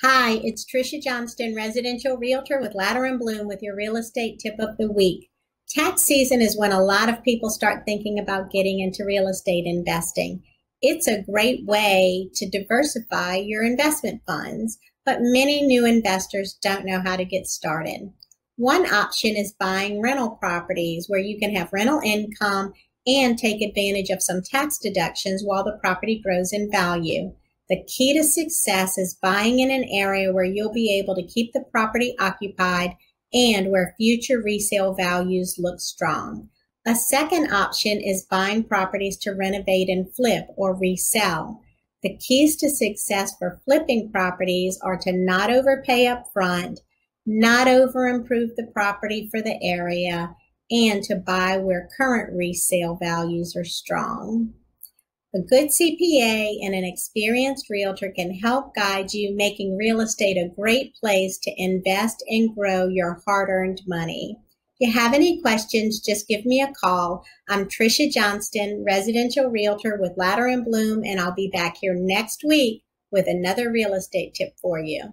Hi, it's Tricia Johnston, residential realtor with Ladder & Blum with your real estate tip of the week. Tax season is when a lot of people start thinking about getting into real estate investing. It's a great way to diversify your investment funds, but many new investors don't know how to get started. One option is buying rental properties where you can have rental income and take advantage of some tax deductions while the property grows in value. The key to success is buying in an area where you'll be able to keep the property occupied and where future resale values look strong. A second option is buying properties to renovate and flip or resell. The keys to success for flipping properties are to not overpay up front, not over-improve the property for the area, and to buy where current resale values are strong. A good CPA and an experienced realtor can help guide you, making real estate a great place to invest and grow your hard-earned money. If you have any questions, just give me a call. I'm Tricia Johnston, residential realtor with Ladder & Blum, and I'll be back here next week with another real estate tip for you.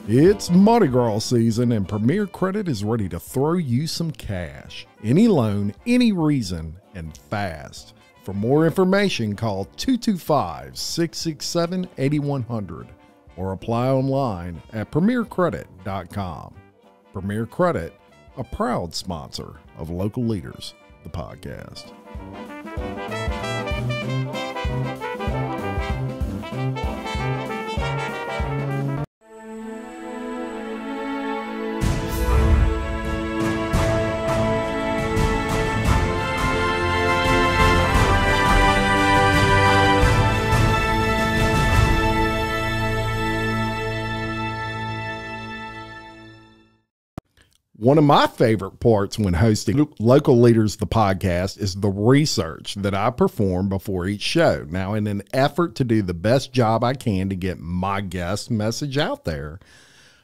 It's Mardi Gras season and Premier Credit is ready to throw you some cash. Any loan, any reason, and fast. For more information, call 225-667-8100 or apply online at premiercredit.com. Premier Credit, a proud sponsor of Local Leaders, the podcast. One of my favorite parts when hosting Local Leaders, the podcast, is the research that I perform before each show. Now, in an effort to do the best job I can to get my guest message out there,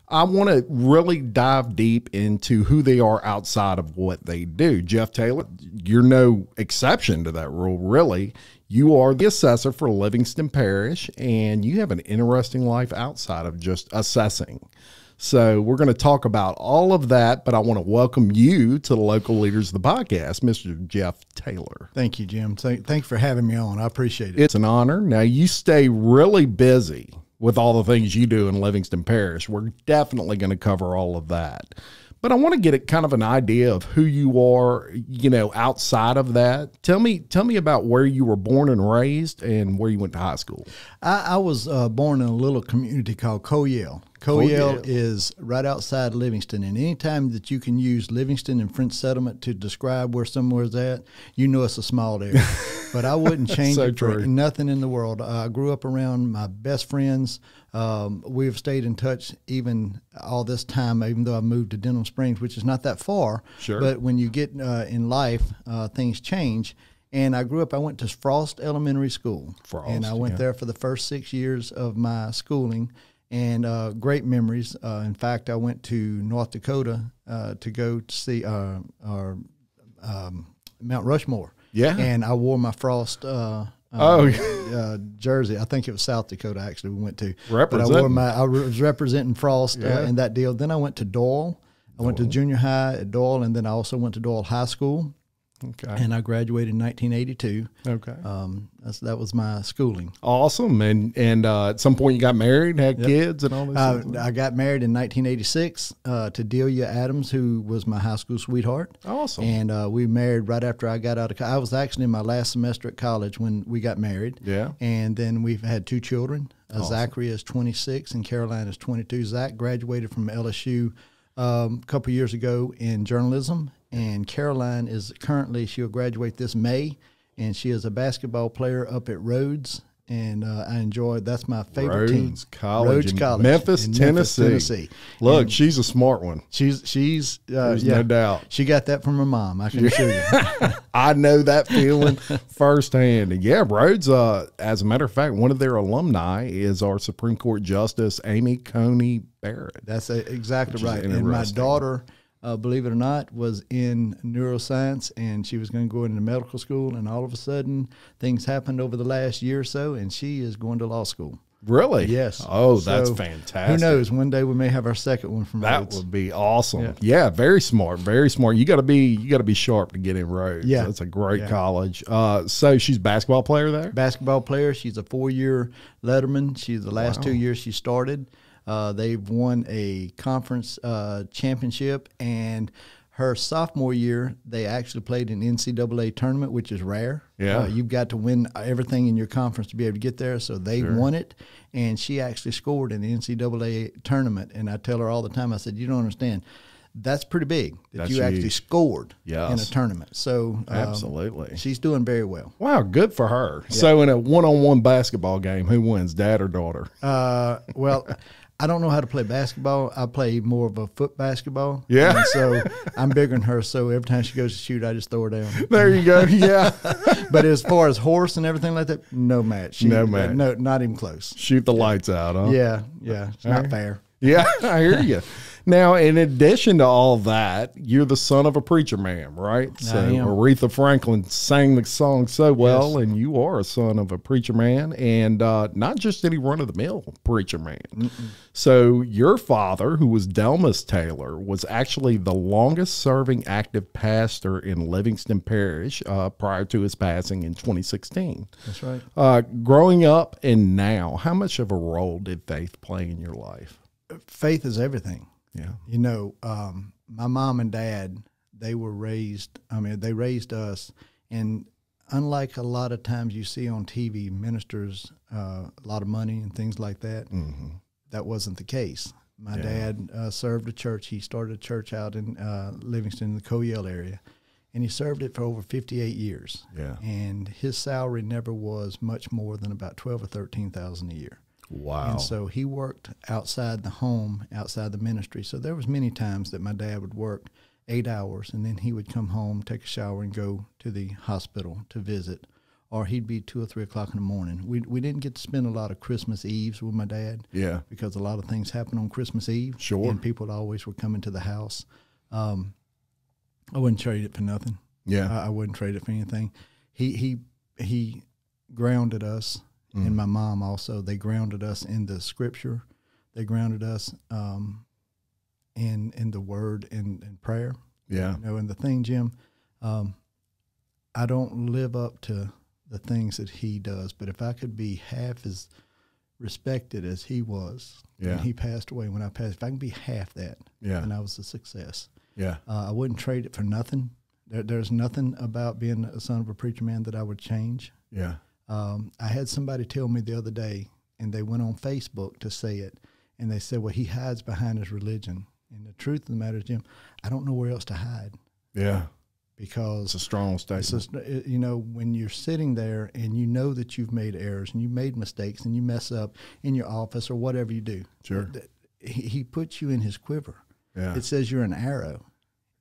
I want to really dive deep into who they are outside of what they do. Jeff Taylor, you're no exception to that rule, really. You are the assessor for Livingston Parish, and you have an interesting life outside of just assessing. So we're going to talk about all of that, but I want to welcome you to the Local Leaders of the podcast, Mr. Jeff Taylor. Thank you, Jim. Thanks for having me on. I appreciate it. It's an honor. Now, you stay really busy with all the things you do in Livingston Parish. We're definitely going to cover all of that. But I want to get kind of an idea of who you are, you know, outside of that. Tell me about where you were born and raised and where you went to high school. I was born in a little community called Coyell. Coyell is right outside Livingston, and anytime that you can use Livingston and French Settlement to describe where somewhere's at, you know it's a small area. But I wouldn't change it for nothing in the world. I grew up around my best friends. We've stayed in touch even all this time, even though I moved to Denham Springs, which is not that far. Sure. But when you get in life, things change. And I grew up, I went to Frost Elementary School. And I went there for the first 6 years of my schooling. And great memories. In fact, I went to North Dakota to go to see Mount Rushmore. Yeah. And I wore my Frost jersey. I think it was South Dakota, actually, we went to. But I was representing Frost in that deal. Then I went to Doyle. I went to junior high at Doyle, and then I also went to Doyle High School. Okay. And I graduated in 1982. Okay. That was my schooling. Awesome. And at some point you got married, had kids and all this? I got married in 1986 to Delia Adams, who was my high school sweetheart. Awesome. And we married right after I got out of college. I was actually in my last semester at college when we got married. Yeah. And then we've had two children. Awesome. Zachary is 26 and Caroline is 22. Zach graduated from LSU a couple years ago in journalism. And Caroline is currently, she'll graduate this May, and she is a basketball player up at Rhodes. And I enjoy, that's my favorite team. Rhodes College. Memphis, Tennessee. Look, and she's a smart one. There's no doubt. She got that from her mom, I can assure you. I know that feeling firsthand. And yeah, Rhodes, as a matter of fact, one of their alumni is our Supreme Court Justice, Amy Coney Barrett. That's exactly right. And my daughter believe it or not, was in neuroscience, and she was going to go into medical school, and all of a sudden things happened over the last year or so, and she is going to law school. Really? Yes. Oh, that's fantastic. Who knows? One day we may have our second one from Rhodes. That would be awesome. Yeah, very smart. Very smart. You got to be sharp to get in Rhodes. Yeah. That's a great college. So she's a basketball player there? Basketball player. She's a 4-year letterman. She's the last 2 years she started. They've won a conference championship, and her sophomore year, they actually played an NCAA tournament, which is rare. Yeah. You've got to win everything in your conference to be able to get there. So they won it, and she actually scored in the NCAA tournament. And I tell her all the time, I said, you don't understand. That's pretty big that you actually scored in a tournament. So absolutely, she's doing very well. Wow, good for her. Yeah. So in a one-on-one basketball game, who wins, dad or daughter? Well, I don't know how to play basketball. I play more of a foot basketball. Yeah. And so I'm bigger than her, so every time she goes to shoot, I just throw her down. There you go. Yeah. But as far as horse and everything like that, no match. No match. No, not even close. Shoot the lights out, huh? Yeah. It's not fair. Yeah, I hear you. Now, in addition to all that, you're the son of a preacher man, right? So Aretha Franklin sang the song so well, and you are a son of a preacher man, and not just any run-of-the-mill preacher man. So your father, who was Delmas Taylor, was actually the longest-serving active pastor in Livingston Parish prior to his passing in 2016. That's right. Growing up and now, how much of a role did faith play in your life? Faith is everything. Yeah. You know, my mom and dad, they raised us, and unlike a lot of times you see on TV, ministers, a lot of money and things like that, that wasn't the case. My dad served a church. He started a church out in Livingston, in the Coyell area, and he served it for over 58 years. Yeah. And his salary never was much more than about $12,000 or $13,000 a year. Wow. And so he worked outside the home, outside the ministry. So there was many times that my dad would work 8 hours, and then he would come home, take a shower, and go to the hospital to visit. Or he'd be 2 or 3 o'clock in the morning. We didn't get to spend a lot of Christmas Eves with my dad. Yeah. Because a lot of things happen on Christmas Eve. Sure. And people always were coming to the house. I wouldn't trade it for nothing. Yeah. I wouldn't trade it for anything. He grounded us. And my mom also, they grounded us in the scripture. They grounded us in the word and prayer. Yeah. You know, and the thing, Jim, I don't live up to the things that he does, but if I could be half as respected as he was when he passed away, when I passed, if I can be half that, then I was a success. Yeah. I wouldn't trade it for nothing. There's nothing about being a son of a preacher man that I would change. Yeah. I had somebody tell me the other day, and they went on Facebook to say it, and they said, well, he hides behind his religion. And the truth of the matter is, Jim, I don't know where else to hide. Yeah. Because it's a strong statement. You know, when you're sitting there and you know that you've made errors and you made mistakes and you mess up in your office or whatever you do. Sure. He puts you in his quiver. Yeah. It says you're an arrow,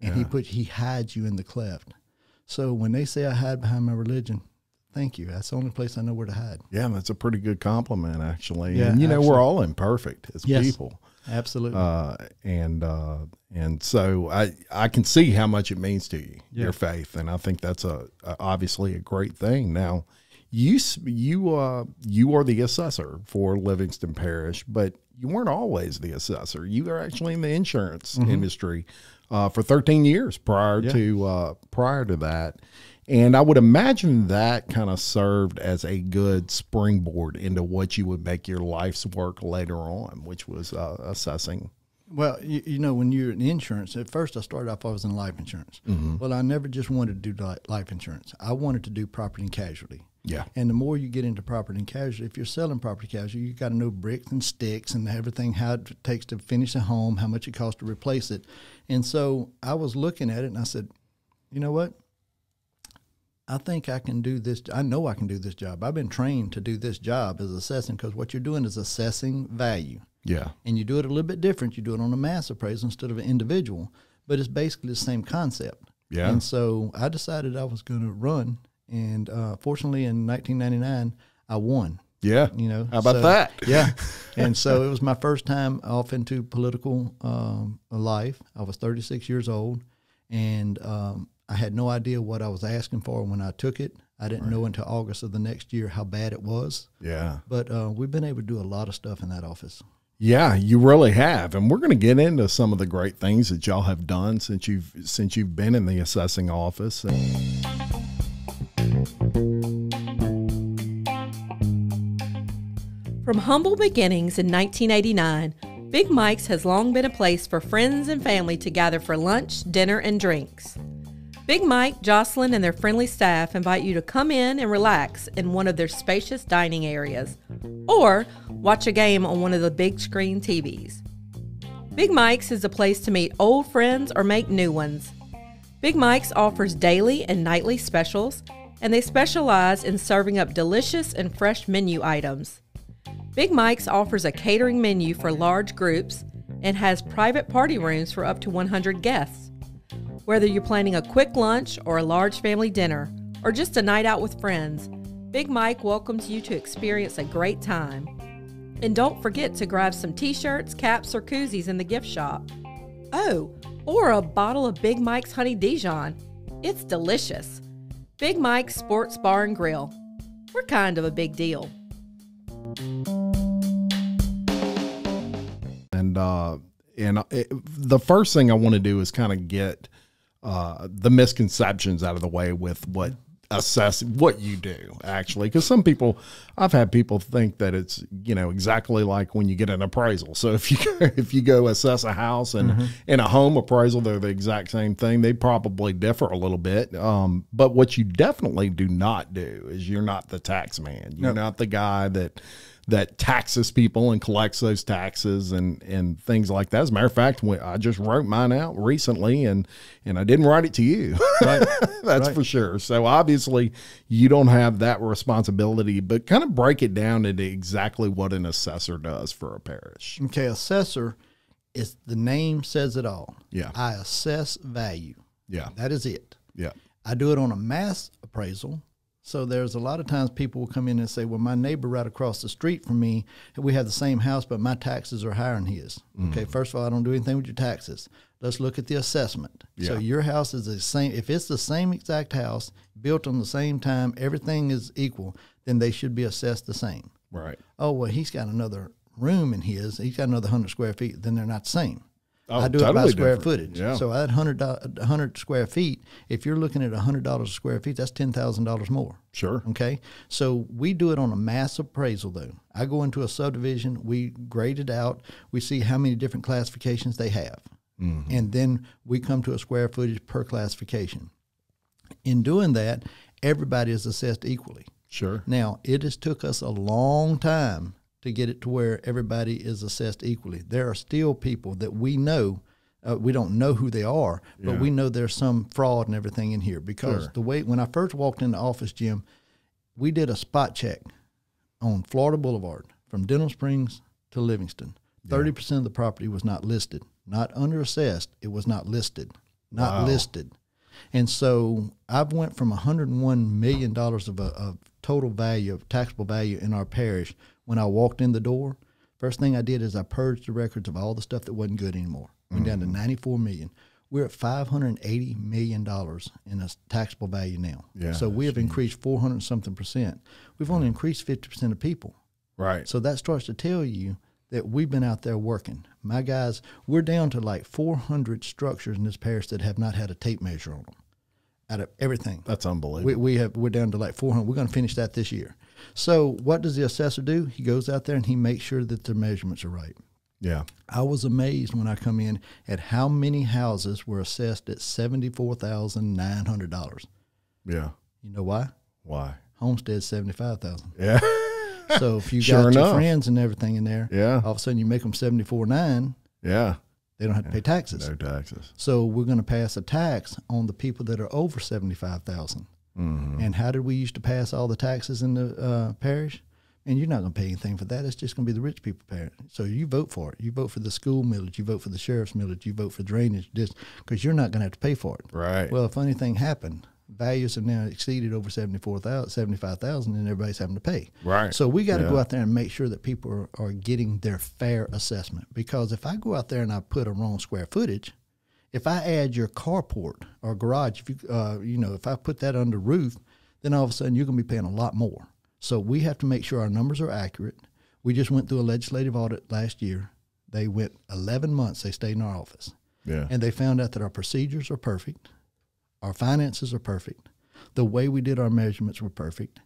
and he hides you in the cleft. So when they say I hide behind my religion, thank you. That's the only place I know where to hide. Yeah, that's a pretty good compliment, actually. Yeah, and, you know, we're all imperfect as people. Absolutely. And so I can see how much it means to you, your faith, and I think that's obviously a great thing. Now, you are the assessor for Livingston Parish, but you weren't always the assessor. You were actually in the insurance industry for 13 years prior to that. And I would imagine that kind of served as a good springboard into what you would make your life's work later on, which was assessing. Well, you know, when you're in insurance, at first I started off, I was in life insurance. Well, I never just wanted to do life insurance. I wanted to do property and casualty. Yeah. And the more you get into property and casualty, if you're selling property and casualty, you got to know bricks and sticks and everything, how it takes to finish a home, how much it costs to replace it. And so I was looking at it and I said, you know what? I think I can do this. I know I can do this job. I've been trained to do this job as assessing, because what you're doing is assessing value. Yeah. And you do it a little bit different. You do it on a mass appraisal instead of an individual, but it's basically the same concept. Yeah. And so I decided I was going to run. And fortunately, in 1999, I won. Yeah. You know, how about that? Yeah. And so it was my first time off into political life. I was 36 years old, and I had no idea what I was asking for when I took it. I didn't know until August of the next year how bad it was. Yeah. But we've been able to do a lot of stuff in that office. Yeah, you really have. And we're going to get into some of the great things that y'all have done since you've been in the assessing office. From humble beginnings in 1989, Big Mike's has long been a place for friends and family to gather for lunch, dinner, and drinks. Big Mike, Jocelyn, and their friendly staff invite you to come in and relax in one of their spacious dining areas, or watch a game on one of the big screen TVs. Big Mike's is a place to meet old friends or make new ones. Big Mike's offers daily and nightly specials, and they specialize in serving up delicious and fresh menu items. Big Mike's offers a catering menu for large groups and has private party rooms for up to 100 guests. Whether you're planning a quick lunch or a large family dinner, or just a night out with friends, Big Mike welcomes you to experience a great time. And don't forget to grab some t-shirts, caps, or koozies in the gift shop. Oh, or a bottle of Big Mike's Honey Dijon. It's delicious. Big Mike's Sports Bar and Grill. We're kind of a big deal. And the first thing I want to do is kind of get the misconceptions out of the way with what you do, actually, because I've had people think that it's, you know, exactly like when you get an appraisal. So if you go assess a house and in a home appraisal, they're the exact same thing. They probably differ a little bit. But what you definitely do not do is you're not the tax man. You're not the guy that taxes people and collects those taxes and things like that. As a matter of fact, I just wrote mine out recently, and I didn't write it to you. Right. That's right. For sure. So obviously you don't have that responsibility, but kind of break it down into exactly what an assessor does for a parish. Okay, assessor is, the name says it all. Yeah. I assess value. Yeah. That is it. Yeah. I do it on a mass appraisal. So there's a lot of times people will come in and say, well, my neighbor right across the street from me, we have the same house, but my taxes are higher than his. Okay, first of all, I don't do anything with your taxes. Let's look at the assessment. Yeah. So your house is the same. If it's the same exact house, built on the same time, everything is equal, then they should be assessed the same. Right. Oh, well, he's got another room in his. He's got another 100 square feet. Then they're not the same. Oh, I do totally it by square different. footage. Yeah. So at 100 square feet, if you're looking at $100 a square feet, that's $10,000 more. Sure. Okay. So we do it on a mass appraisal, though. I go into a subdivision, we grade it out, we see how many different classifications they have. And then we come to a square footage per classification. In doing that, everybody is assessed equally. Sure. Now, it has took us a long time to get it to where everybody is assessed equally. There are still people that we know, we don't know who they are, but we know there's some fraud and everything in here, because the way, when I first walked in the office, Jim, we did a spot check on Florida Boulevard from Denham Springs to Livingston. 30% of the property was not listed, not under assessed. It was not listed, not listed. And so I've went from $101 million of total value, of taxable value in our parish. When I walked in the door, first thing I did is I purged the records of all the stuff that wasn't good anymore. Went down to $94 million. We're at $580 million in a taxable value now. Yeah, so we have increased 400-something%. We've only increased 50% of people. Right. So that starts to tell you that we've been out there working. My guys, we're down to like 400 structures in this parish that have not had a tape measure on them out of everything. That's unbelievable. We're down to like 400. We're going to finish that this year. So what does the assessor do? He goes out there and he makes sure that the measurements are right. Yeah. I was amazed when I come in at how many houses were assessed at $74,900. Yeah. You know why? Why? Homestead's $75,000. Yeah. So if you got your friends and everything in there, all of a sudden you make them $74,900. Yeah. They don't have to pay taxes. No taxes. So we're going to pass a tax on the people that are over $75,000. And how did we used to pass all the taxes in the parish? And you're not going to pay anything for that. It's just going to be the rich people paying it. So you vote for it. You vote for the school millage. You vote for the sheriff's millage. You vote for drainage, just because you're not going to have to pay for it. Right. Well, a funny thing happened. values have now exceeded over 75,000, and everybody's having to pay. Right. So we got to go out there and make sure that people are getting their fair assessment. Because if I go out there and I put a wrong square footage, if I add your carport or garage, if if I put that under roof, then all of a sudden you're going to be paying a lot more. So we have to make sure our numbers are accurate. We just went through a legislative audit last year. They went 11 months. They stayed in our office. Yeah. And they found out that our procedures are perfect. Our finances are perfect. The way we did our measurements were perfect.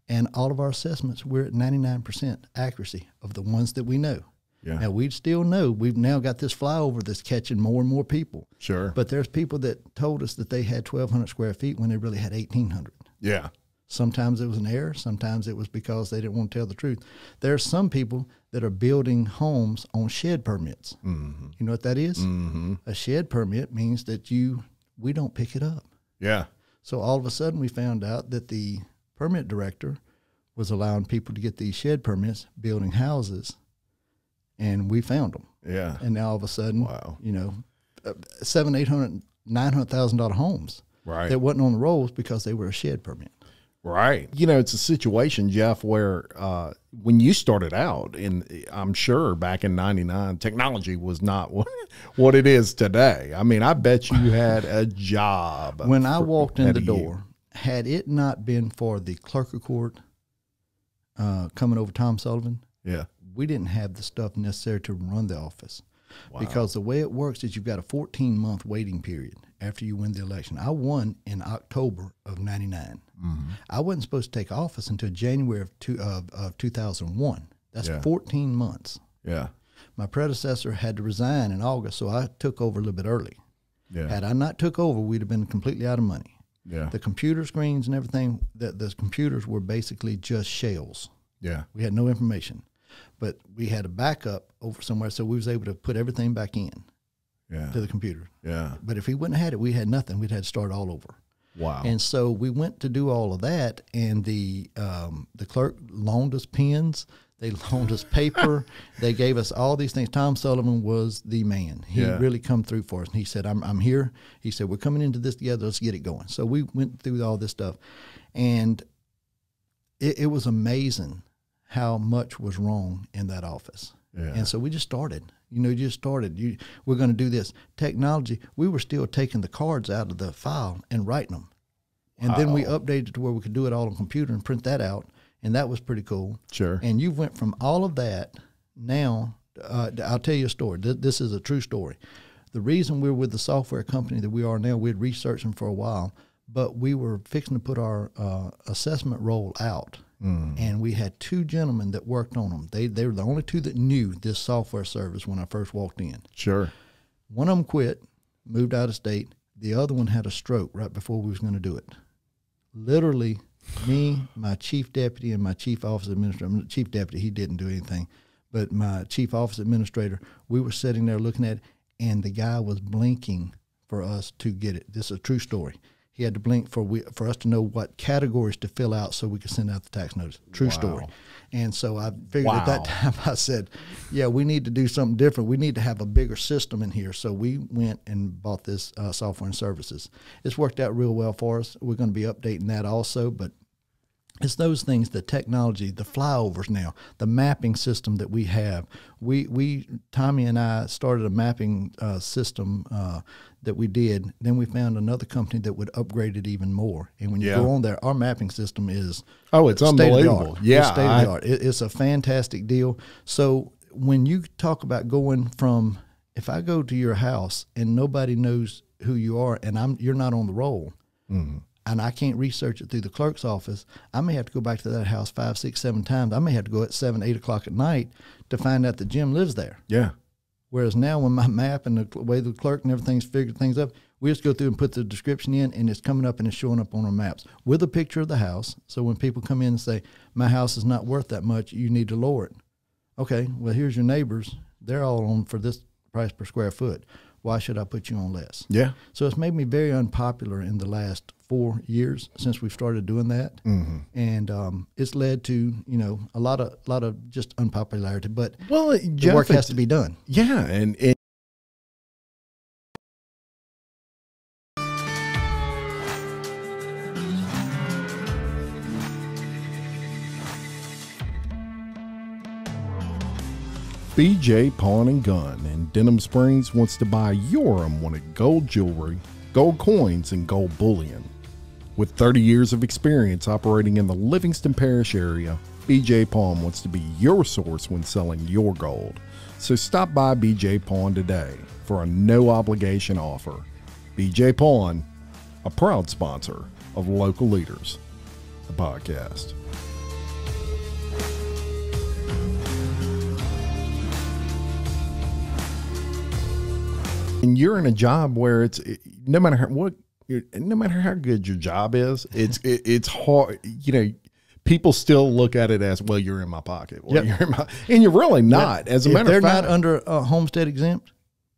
And all of our assessments, we're at 99% accuracy of the ones that we know. Yeah. Now, we still know we've now got this flyover that's catching more and more people. Sure. But there's people that told us that they had 1,200 square feet when they really had 1,800. Yeah. Sometimes it was an error. Sometimes it was because they didn't want to tell the truth. There are some people that are building homes on shed permits. Mm-hmm. You know what that is? Mm-hmm. A shed permit means that we don't pick it up. Yeah. So all of a sudden we found out that the permit director was allowing people to get these shed permits, building houses, and we found them. Yeah. And now all of a sudden, $700,000, $800,000, $900,000 homes that wasn't on the rolls because they were a shed permit. Right. It's a situation, Jeff, where when you started out, I'm sure back in '99, technology was not what it is today. I mean, I bet you had a job. When I walked in the door, had it not been for the clerk of court coming over Tom Sullivan, we didn't have the stuff necessary to run the office. Wow. Because the way it works is you've got a 14-month waiting period after you win the election. I won in October of '99. Mm-hmm. I wasn't supposed to take office until January of 2001. That's 14 months. Yeah. My predecessor had to resign in August, so I took over a little bit early. Yeah. Had I not took over, we'd have been completely out of money. Yeah. The computer screens and everything, the computers were basically just shells. Yeah. We had no information. But we had a backup over somewhere, so we was able to put everything back in to the computer. Yeah. But if we wouldn't have had it, we had nothing. We'd had to start all over. Wow. And so we went to do all of that, and the clerk loaned us pens. They loaned us paper. They gave us all these things. Tom Sullivan was the man. He really come through for us. And he said, I'm here. He said, we're coming into this together. Let's get it going. So we went through all this stuff. And it was amazing how much was wrong in that office. Yeah. And so we just started. We're going to do this. Technology, we were still taking the cards out of the file and writing them. And then we updated to where we could do it all on computer and print that out, and that was pretty cool. Sure. And you went from all of that. Now, I'll tell you a story. This is a true story. The reason we're with the software company that we are now, we'd researched them for a while, but we were fixing to put our assessment roll out. And we had two gentlemen that worked on them. They were the only two that knew this software service when I first walked in. Sure. One of them quit, moved out of state. The other one had a stroke right before we was going to do it. Literally, me, my chief deputy, and my chief office administrator. Chief deputy, he didn't do anything. But my chief office administrator, we were sitting there looking at it, and the guy was blinking for us to get it. This is a true story. He had to blink for us to know what categories to fill out so we could send out the tax notice. True story. And so I figured at that time, I said, we need to do something different. We need to have a bigger system in here. So we went and bought this software and services. It's worked out real well for us. We're going to be updating that also, but it's those things, the technology, the flyovers now, the mapping system that we have. Tommy and I started a mapping system that we did. Then we found another company that would upgrade it even more. And when you go on there, our mapping system is it's unbelievable. Yeah, it's state of the art. It's a fantastic deal. So when you talk about going from, if I go to your house and nobody knows who you are and you're not on the roll, and I can't research it through the clerk's office, I may have to go back to that house 5, 6, 7 times. I may have to go at 7, 8 o'clock at night to find out that Jim lives there. Yeah. Whereas now when my map and the way the clerk and everything's figured things up, we just go through and put the description in, and it's coming up and it's showing up on our maps with a picture of the house. So when people come in and say, my house is not worth that much, you need to lower it. Okay, well, here's your neighbors. They're all on for this price per square foot. Why should I put you on less? Yeah. So it's made me very unpopular in the last 4 years since we've started doing that, and it's led to a lot of just unpopularity. But the work has to be done. Yeah, and BJ Pawn and Gun in Denham Springs wants to buy your unwanted gold jewelry, gold coins, and gold bullion. With 30 years of experience operating in the Livingston Parish area, BJ Pawn wants to be your source when selling your gold. So stop by BJ Pawn today for a no-obligation offer. BJ Pawn, a proud sponsor of Local Leaders, the podcast. And you're in a job where no matter how good your job is, it's hard. You know, people still look at it as, well, you're in my pocket. Well, Yep. And you're really not. As a matter of fact, they're not under homestead exempt,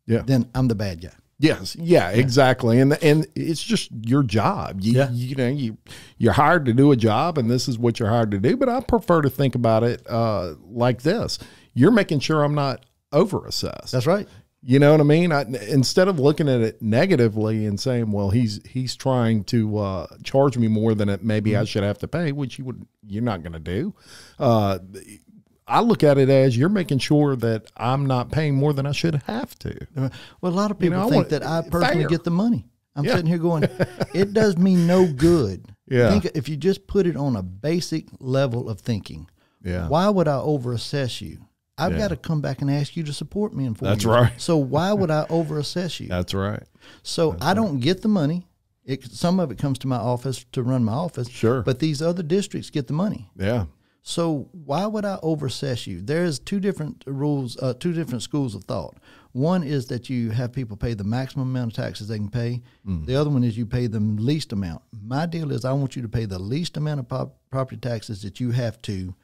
then I'm the bad guy. Yes. Yeah, exactly. And it's just your job. You're hired to do a job, and this is what you're hired to do. But I prefer to think about it like this. You're making sure I'm not over-assessed. That's right. You know what I mean? Instead of looking at it negatively and saying, well, he's trying to charge me more than it maybe I should have to pay, which you're not going to do. I look at it as you're making sure that I'm not paying more than I should have to. Well, a lot of people think that I personally get the money. I'm sitting here going, it does me no good. Yeah. Think if you just put it on a basic level of thinking, why would I overassess you? I've got to come back and ask you to support me in 4 years. That's right. So why would I overassess you? That's right. So I don't get the money. Some of it comes to my office to run my office. Sure. But these other districts get the money. Yeah. So why would I overassess you? There's two different rules, two different schools of thought. One is that you have people pay the maximum amount of taxes they can pay. The other one is you pay them least amount. My deal is I want you to pay the least amount of property taxes that you have to,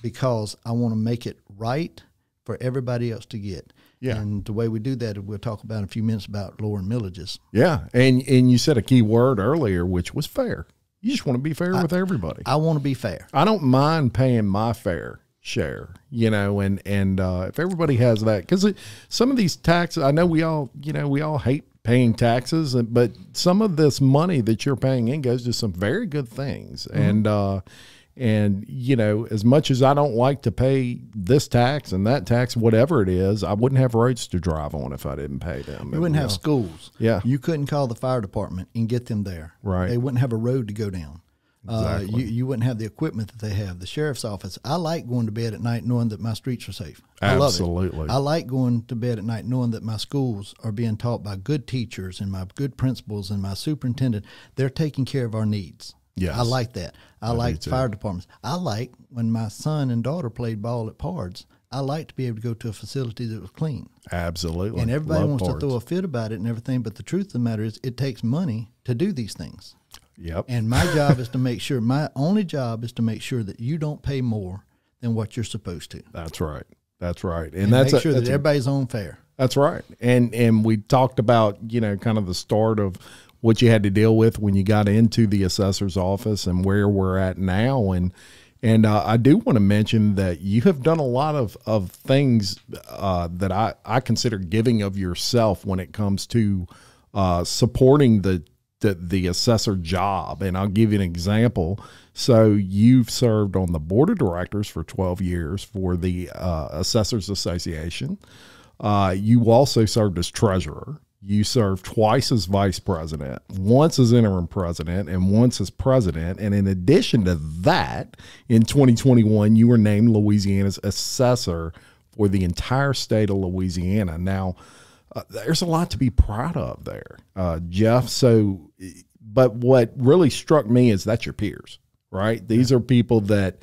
because I want to make it right for everybody else to get. Yeah. And the way we do that, we'll talk about in a few minutes about lowering millages. Yeah. And you said a key word earlier, which was fair. You just want to be fair with everybody. I want to be fair. I don't mind paying my fair share, and if everybody has that, because some of these taxes, I know we all hate paying taxes, but some of this money that you're paying in goes to some very good things. And as much as I don't like to pay this tax and that tax, whatever it is, I wouldn't have roads to drive on if I didn't pay them. We wouldn't have schools. Yeah. You couldn't call the fire department and get them there. Right. They wouldn't have a road to go down. Exactly. You wouldn't have the equipment that they have. The sheriff's office, I like going to bed at night knowing that my streets are safe. Absolutely. I love it. I like going to bed at night knowing that my schools are being taught by good teachers and my good principals and my superintendent. They're taking care of our needs. Yes. I like that. I like fire departments. I like when my son and daughter played ball at Pards, I like to be able to go to a facility that was clean. Absolutely. And everybody Love wants Pards. to throw a fit about it and everything, but the truth of the matter is it takes money to do these things. Yep. And my job is to make sure, my only job is to make sure that you don't pay more than what you're supposed to. That's right. That's right. And that's make sure that everybody's on fair. That's right. And we talked about, kind of the start of what you had to deal with when you got into the assessor's office and where we're at now. And I do want to mention that you have done a lot of things that I consider giving of yourself when it comes to supporting the assessor job. And I'll give you an example. So you've served on the board of directors for 12 years for the Assessors Association. You also served as treasurer. You served twice as vice president, once as interim president, and once as president. And in addition to that, in 2021, you were named Louisiana's assessor for the entire state of Louisiana. Now, there's a lot to be proud of there, Jeff. So, but what really struck me is that's your peers, right? These are people that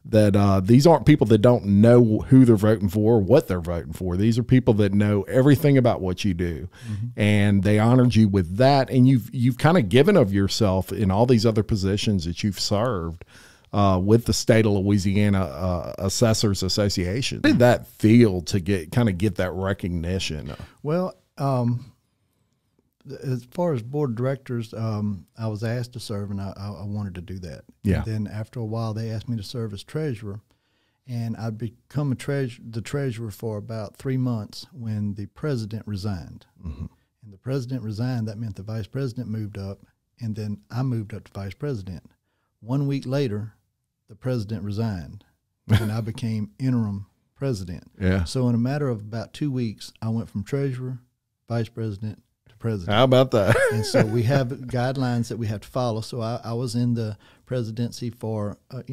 these aren't people that don't know who they're voting for or what they're voting for. These are people that know everything about what you do, and they honored you with that. And you've kind of given of yourself in all these other positions that you've served with the state of Louisiana Assessors Association. How did that feel to get that recognition? Well, as far as board of directors, I was asked to serve, and I wanted to do that. Yeah. And then after a while, they asked me to serve as treasurer, and I'd become the treasurer for about 3 months when the president resigned. And the president resigned. That meant the vice president moved up, and then I moved up to vice president. 1 week later, the president resigned, and I became interim president. Yeah. So in a matter of about 2 weeks, I went from treasurer, vice president to president. How about that? And so we have guidelines that we have to follow. So I was in the presidency for, a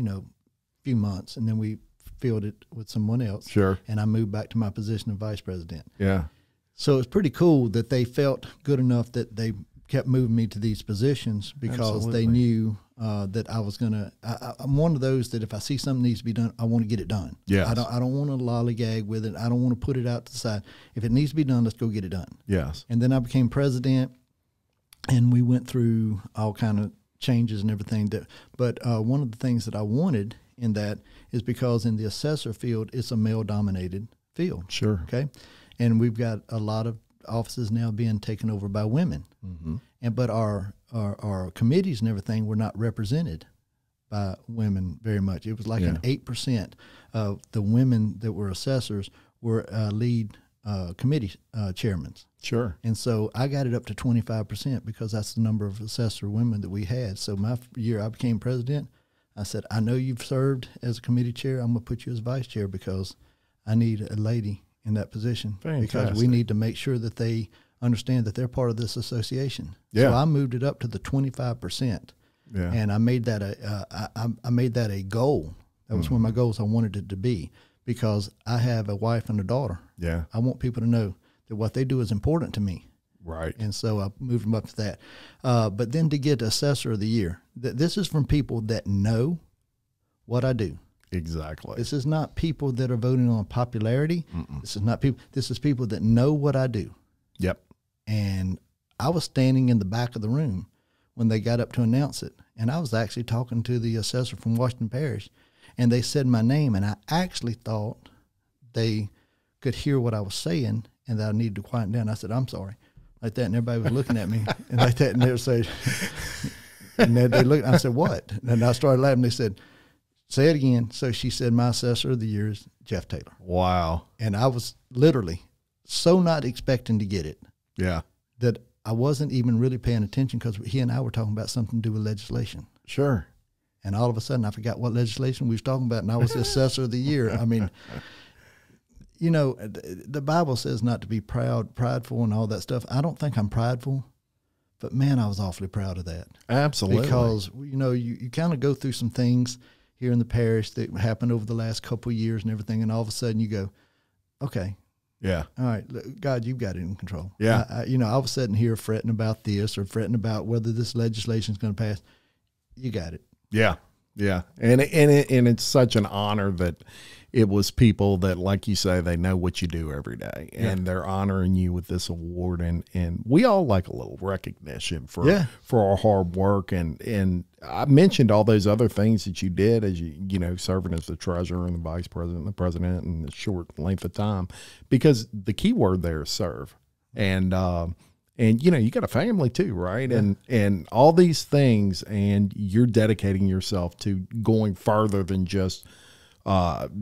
few months, and then we filled it with someone else. Sure. And I moved back to my position of vice president. Yeah. So it's pretty cool that they felt good enough that they kept moving me to these positions because Absolutely. they knew that I was going to, I'm one of those that if I see something needs to be done, I want to get it done. Yes. I don't want to lollygag with it. I don't want to put it out to the side. If it needs to be done, let's go get it done. Yes. And then I became president, and we went through all kind of changes and everything. But one of the things that I wanted in that is because in the assessor field, it's a male-dominated field. Sure. Okay? And we've got a lot of offices now being taken over by women. Mm-hmm. But our committees and everything were not represented by women very much. It was like an 8% of the women that were assessors were lead committee chairmen. Sure. And so I got it up to 25% because that's the number of assessor women that we had. So my year I became president, I said, I know you've served as a committee chair. I'm going to put you as vice chair because I need a lady in that position. Fantastic. Because we need to make sure that they understand that they're part of this association. Yeah. So I moved it up to the 25%. Yeah. And I made that I made that a goal. That was one of my goals. I wanted it to be because I have a wife and a daughter. Yeah. I want people to know that what they do is important to me. Right. And so I moved them up to that. But then to get Assessor of the Year, this is from people that know what I do. Exactly. This is not people that are voting on popularity. Mm-mm. This is not people. This is people that know what I do. Yep. And I was standing in the back of the room when they got up to announce it. And I was actually talking to the assessor from Washington Parish, and they said my name, and I actually thought they could hear what I was saying and that I needed to quiet down. I said, I'm sorry. Like that, and everybody was looking at me and like that, and they would say, and they looked, I said, what? And I started laughing. They said, say it again. So she said, my assessor of the year is Jeff Taylor. Wow. And I was literally so not expecting to get it. Yeah. That I wasn't even really paying attention because he and I were talking about something to do with legislation. Sure. And all of a sudden I forgot what legislation we was talking about, and I was the assessor of the year. I mean, you know, the Bible says not to be prideful and all that stuff. I don't think I'm prideful, but man, I was awfully proud of that. Absolutely. Because, you know, you kind of go through some things here in the parish that happened over the last couple of years and everything, and all of a sudden you go, okay, yeah, all right, God, you've got it in control. Yeah. I was sitting here fretting about this or fretting about whether this legislation is going to pass. You got it. Yeah. Yeah. And it's such an honor that it was people that, like you say, they know what you do every day, and they're honoring you with this award. And we all like a little recognition for our hard work. And I mentioned all those other things that you did as you know, serving as the treasurer and the vice president and the president in the short length of time, because the key word there is serve. And you know, you got a family too, right? Yeah. And all these things, and you're dedicating yourself to going further than just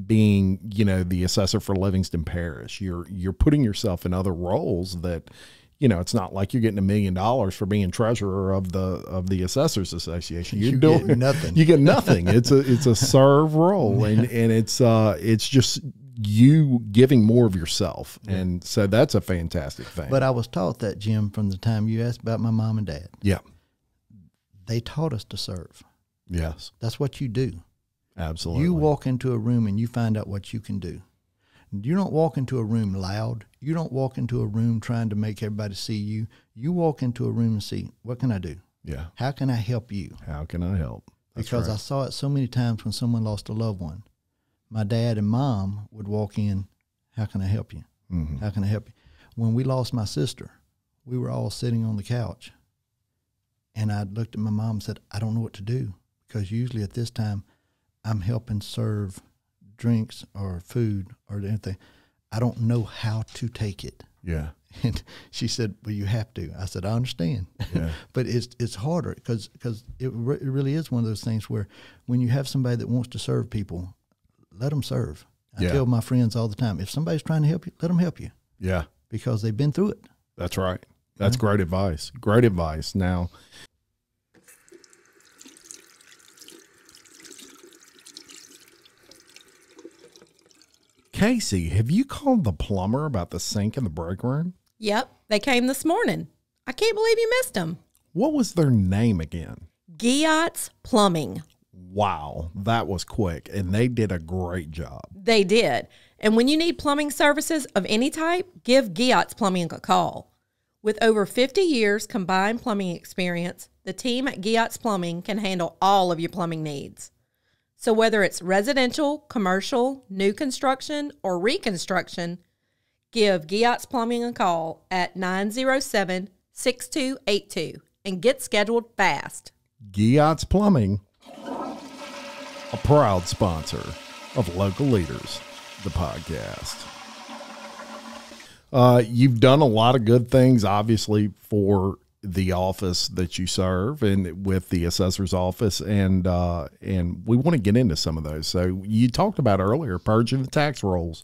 being, you know, the assessor for Livingston Parish. You're putting yourself in other roles that, you know, it's not like you're getting $1 million for being treasurer of the Assessors Association. You're doing get nothing. You get nothing. It's a serve role, and it's just you giving more of yourself. Yeah. And so that's a fantastic thing. But I was taught that, Jim, from the time you asked about my mom and dad. Yeah. They taught us to serve. Yes. That's what you do. Absolutely. You walk into a room and you find out what you can do. You don't walk into a room loud. You don't walk into a room trying to make everybody see you. You walk into a room and see, what can I do? Yeah. How can I help you? How can I help? That's because right. I saw it so many times when someone lost a loved one. My dad and mom would walk in, how can I help you? Mm-hmm. How can I help you? When we lost my sister, we were all sitting on the couch, and I looked at my mom and said, I don't know what to do, because usually at this time I'm helping serve drinks or food or anything. I don't know how to take it. Yeah. And she said, well, you have to. I said, I understand. Yeah. But it's harder because it really is one of those things where when you have somebody that wants to serve people, let them serve. I tell my friends all the time, if somebody's trying to help you, let them help you. Yeah. Because they've been through it. That's right. That's great advice. Great advice. Now, Casey, have you called the plumber about the sink in the break room? Yep, they came this morning. I can't believe you missed them. What was their name again? Giot's Plumbing. Wow, that was quick, and they did a great job. They did. And when you need plumbing services of any type, give Giot's Plumbing a call. With over 50 years combined plumbing experience, the team at Giot's Plumbing can handle all of your plumbing needs. So whether it's residential, commercial, new construction, or reconstruction, give Giot's Plumbing a call at 907-6282 and get scheduled fast. Giot's Plumbing, a proud sponsor of Local Leaders, the podcast. You've done a lot of good things, obviously, for the office that you serve and with the assessor's office, and we want to get into some of those. So you talked about earlier purging the tax rolls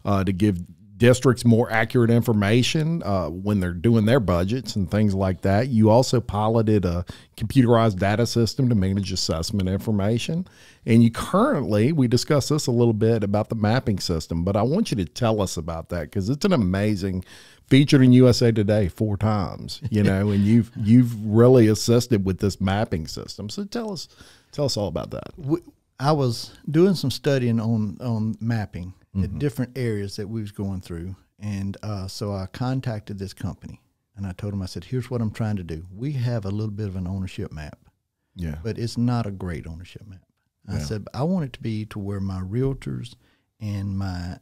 to give districts more accurate information when they're doing their budgets and things like that. You also piloted a computerized data system to manage assessment information. And you currently, we discussed this a little bit about the mapping system, but I want you to tell us about that because it's an amazing, featured in USA Today 4 times, you know, and you've really assisted with this mapping system. So tell us all about that. I was doing some studying on mapping at different areas that we was going through. And so I contacted this company and I told them, I said, here's what I'm trying to do. We have a little bit of an ownership map, but it's not a great ownership map. I said, I want it to be to where my realtors and my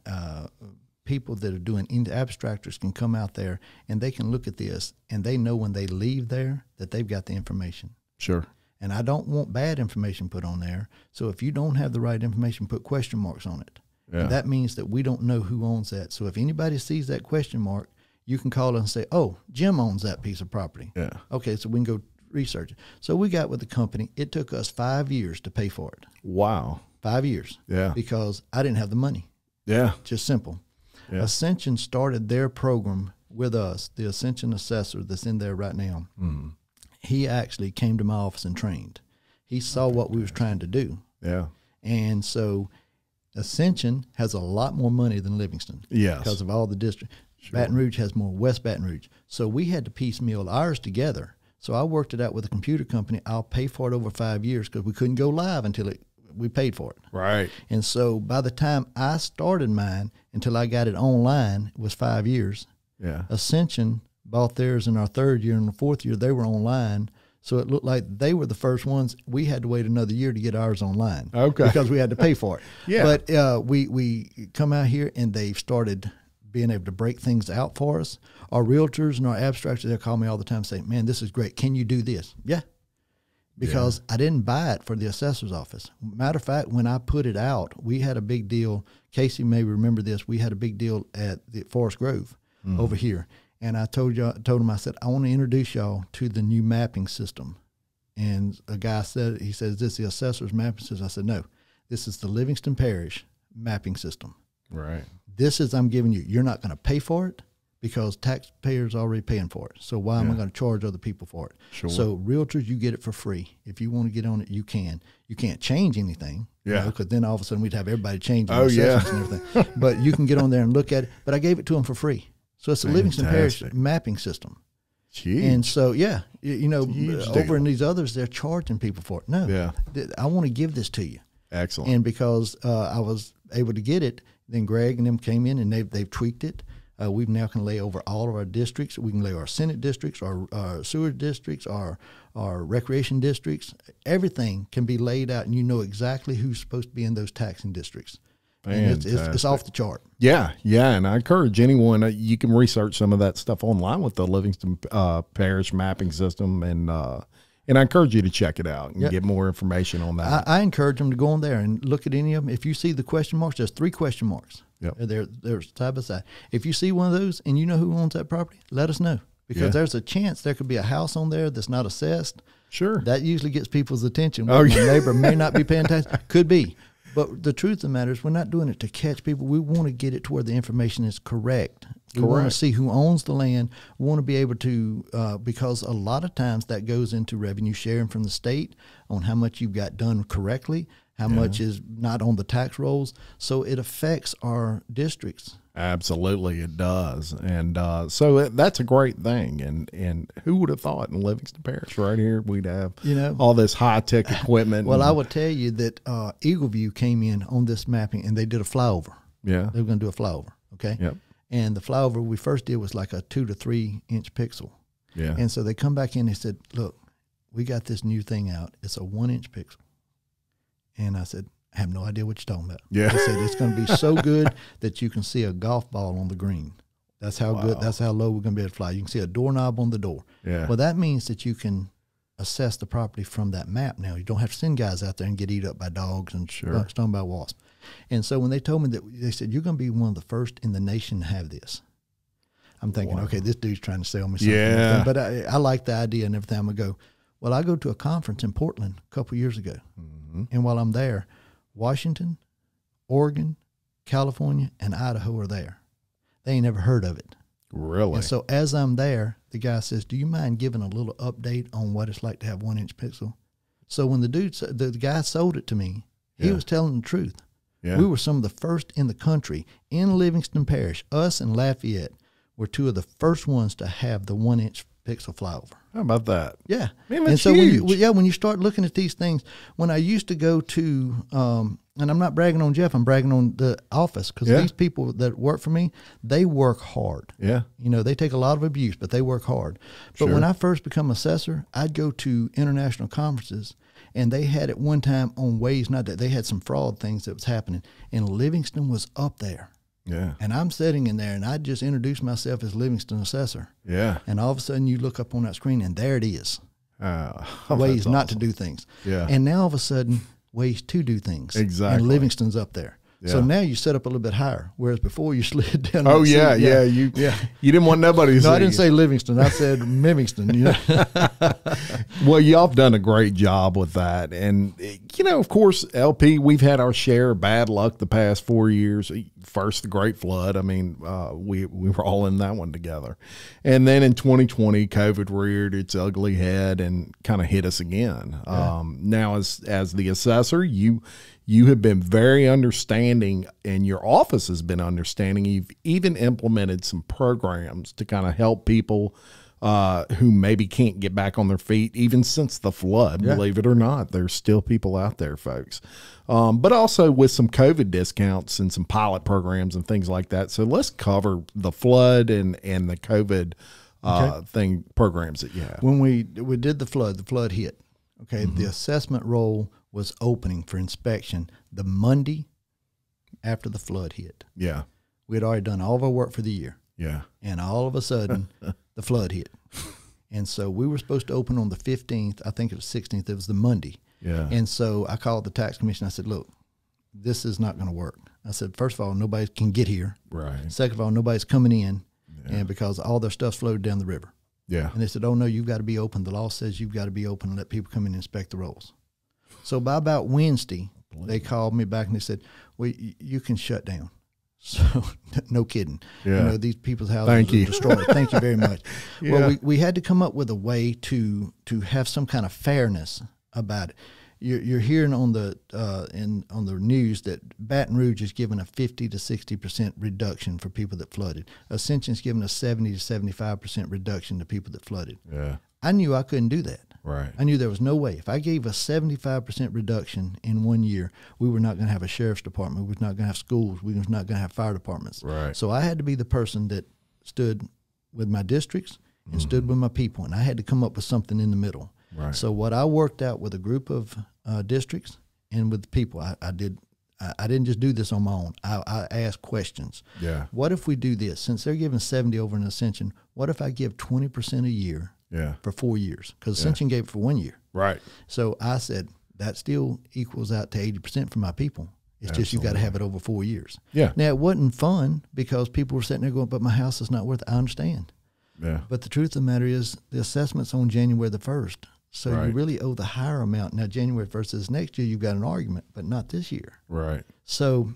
people that are doing abstractors can come out there and they can look at this and they know when they leave there that they've got the information. Sure. And I don't want bad information put on there. So if you don't have the right information, put question marks on it. Yeah. And that means that we don't know who owns that. So if anybody sees that question mark, you can call and say, oh, Jim owns that piece of property. Yeah. Okay, so we can go research it. So we got with the company. It took us 5 years to pay for it. Wow. 5 years. Yeah. Because I didn't have the money. Yeah. Just simple. Yeah. Ascension started their program with us, the Ascension Assessor that's in there right now. Mm. He actually came to my office and trained. He saw what we was trying to do. Yeah. And so Ascension has a lot more money than Livingston. Yes. Because of all the districts. Sure. Baton Rouge has more, West Baton Rouge. So we had to piecemeal ours together. So I worked it out with a computer company. I'll pay for it over 5 years because we couldn't go live until we paid for it. Right. And so by the time I started mine until I got it online, it was 5 years. Yeah. Ascension bought theirs in our 3rd year, and the 4th year they were online. So it looked like they were the first ones. We had to wait another year to get ours online. Okay. Because we had to pay for it. Yeah. But we come out here and they've started being able to break things out for us. Our realtors and our abstractors, they'll call me all the time and say, man, this is great. Can you do this? Yeah. Because I didn't buy it for the assessor's office. Matter of fact, when I put it out, we had a big deal. Casey may remember this. We had a big deal at the Forest Grove over here. And I told him, I said, I want to introduce y'all to the new mapping system. And a guy said, he says, is this the assessor's mapping system? I said, no, this is the Livingston Parish mapping system. Right. This is, I'm giving you, you're not going to pay for it because taxpayers are already paying for it. So why am I going to charge other people for it? Sure. So realtors, you get it for free. If you want to get on it, you can. You can't change anything. Yeah. Because then all of a sudden we'd have everybody changing. Oh, yeah. And everything. But you can get on there and look at it. But I gave it to them for free. So it's a Livingston Parish mapping system. Jeez. And so, you know, over in these others, they're charging people for it. No, I want to give this to you. Excellent. And because I was able to get it, then Greg and them came in and they've tweaked it. We now can lay over all of our districts. We can lay our Senate districts, our sewer districts, our recreation districts. Everything can be laid out, and you know exactly who's supposed to be in those taxing districts. And it's off the chart. Yeah, and I encourage anyone, you can research some of that stuff online with the Livingston Parish mapping system, and I encourage you to check it out and get more information on that. I encourage them to go on there and look at any of them. If you see the question marks, there's 3 question marks. Yep. They're side by side. If you see one of those and you know who owns that property, let us know. Because there's a chance there could be a house on there that's not assessed. Sure. That usually gets people's attention. My neighbor may not be paying attention. Could be. But the truth of the matter is we're not doing it to catch people. We want to get it to where the information is correct We want to see who owns the land. We want to be able to, because a lot of times that goes into revenue sharing from the state on how much you've got done correctly, how much is not on the tax rolls. So it affects our districts. Absolutely, it does. And so that's a great thing. And who would have thought in Livingston Parish right here we'd have all this high-tech equipment? Well, I would tell you that Eagleview came in on this mapping, and they did a flyover. Yeah. They were going to do a flyover, okay? Yep. And the flyover we first did was like a 2 to 3 inch pixel. Yeah. And so they come back in and they said, look, we got this new thing out. It's a 1 inch pixel. And I said, I have no idea what you're talking about. Yeah. I said, it's going to be so good that you can see a golf ball on the green. That's how good, that's how low we're going to be able to fly. You can see a doorknob on the door. Yeah. Well, that means that you can assess the property from that map now. You don't have to send guys out there and get eat up by dogs and stung by wasps. And so when they told me that, they said, you're going to be one of the first in the nation to have this. I'm thinking, okay, this dude's trying to sell me something. Yeah. But I like the idea, and every time I go, well, I go to a conference in Portland a couple years ago. And while I'm there, Washington, Oregon, California, and Idaho are there. They ain't never heard of it. Really? And so as I'm there, the guy says, do you mind giving a little update on what it's like to have 1 inch pixel? So when the guy sold it to me, he was telling the truth. Yeah. We were some of the first in the country in Livingston Parish. Us and Lafayette were two of the first ones to have the 1 inch pixel flyover. How about that? Yeah. Man, that's and so huge. when you start looking at these things, when I used to go to, and I'm not bragging on Jeff, I'm bragging on the office, because these people that work for me, they work hard. Yeah. You know, they take a lot of abuse, but they work hard. But when I first become assessor, I'd go to international conferences, and they had at one time on ways, not that they had some fraud things that was happening, and Livingston was up there. Yeah. And I'm sitting in there, and I just introduced myself as Livingston Assessor. Yeah. And all of a sudden, you look up on that screen, and there it is. Ways not to do things. Yeah. And now all of a sudden, ways to do things. Exactly. And Livingston's up there. Yeah. So now you set up a little bit higher, whereas before you slid down. Oh, yeah, You didn't want nobody to see. No, I didn't say Livingston. I said Livingston. You know? Well, y'all have done a great job with that. And, you know, of course, LP, we've had our share of bad luck the past 4 years. First, the Great Flood. I mean, we were all in that one together. And then in 2020, COVID reared its ugly head and kind of hit us again. Yeah. Now, as the assessor, you have been very understanding, and your office has been understanding. You've even implemented some programs to kind of help people who maybe can't get back on their feet, even since the flood. Yeah. Believe it or not, there's still people out there, folks. But also with some COVID discounts and some pilot programs and things like that. So let's cover the flood and the COVID programs that you have. When we did the flood hit. Okay, the assessment roll was opening for inspection the Monday after the flood hit. Yeah. We had already done all of our work for the year. Yeah. And all of a sudden, the flood hit. And so we were supposed to open on the 15th. I think it was 16th. It was the Monday. Yeah. And so I called the tax commission. I said, look, this is not going to work. I said, first of all, nobody can get here. Right. Second of all, nobody's coming in, and because all their stuff's flowed down the river. Yeah. And they said, oh, no, you've got to be open. The law says you've got to be open and let people come in and inspect the rolls. So by about Wednesday, they called me back and they said, well, you can shut down. So no kidding. Yeah. You know, these people's houses are destroyed. Thank you very much. Yeah. Well, we had to come up with a way to have some kind of fairness about it. You're hearing on the on the news that Baton Rouge is given a 50 to 60% reduction for people that flooded. Ascension's given a 70 to 75% reduction to people that flooded. Yeah. I knew I couldn't do that. Right. I knew there was no way. If I gave a 75% reduction in 1 year, we were not going to have a sheriff's department. We were not going to have schools. We were not going to have fire departments. Right. So I had to be the person that stood with my districts and stood with my people, and I had to come up with something in the middle. Right. So what I worked out with a group of districts and with the people, I didn't just do this on my own. I asked questions. Yeah. What if we do this? Since they're giving 70 over in Ascension, what if I give 20% a year? Yeah. For 4 years, because Ascension gave it for 1 year. Right. So I said that still equals out to 80% for my people. It's just you got to have it over 4 years. Yeah. Now it wasn't fun because people were sitting there going, "But my house is not worth it." I understand. Yeah. But the truth of the matter is, the assessment's on January the 1st, so you really owe the higher amount. Now January 1st is next year. You've got an argument, but not this year. Right. So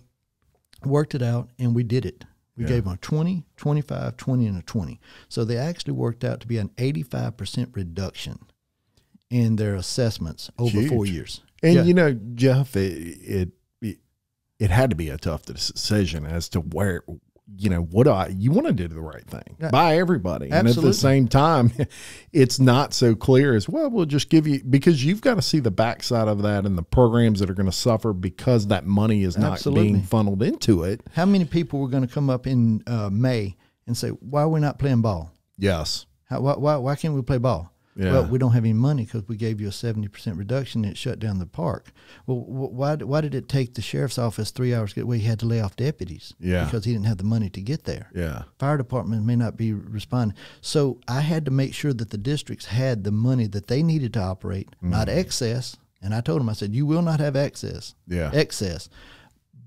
worked it out, and we did it. We gave them a 20, 25, 20, and a 20. So they actually worked out to be an 85% reduction in their assessments over 4 years. And, you know, Jeff, it had to be a tough decision as to where, you know, you want to do the right thing by everybody. Absolutely. And at the same time, it's not so clear as, well, we'll just give you, because you've got to see the backside of that and the programs that are going to suffer because that money is not being funneled into it. How many people were going to come up in May and say, why are we not playing ball? Yes. Why can't we play ball? Yeah. Well, we don't have any money because we gave you a 70% reduction and it shut down the park. Well, why did it take the sheriff's office 3 hours to get away? He had to lay off deputies because he didn't have the money to get there. Yeah. Fire department may not be responding. So I had to make sure that the districts had the money that they needed to operate, not excess. And I told them, I said, you will not have excess.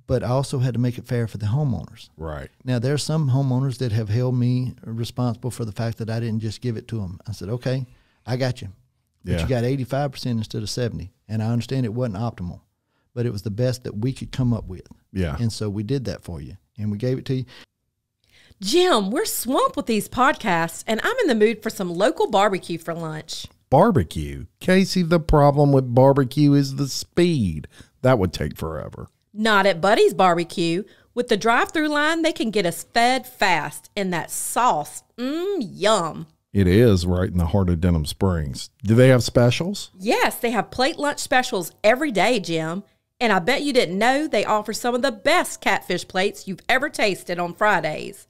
But I also had to make it fair for the homeowners. Right. Now, there are some homeowners that have held me responsible for the fact that I didn't just give it to them. I said, okay, I got you. But you got 85% instead of 70. And I understand it wasn't optimal, but it was the best that we could come up with. Yeah. And so we did that for you, and we gave it to you. Jim, we're swamped with these podcasts, and I'm in the mood for some local barbecue for lunch. Barbecue? Casey, the problem with barbecue is the speed. That would take forever. Not at Buddy's Barbecue. With the drive-through line, they can get us fed fast, and that sauce, yum. It is right in the heart of Denham Springs. Do they have specials? Yes, they have plate lunch specials every day, Jim. And I bet you didn't know they offer some of the best catfish plates you've ever tasted on Fridays.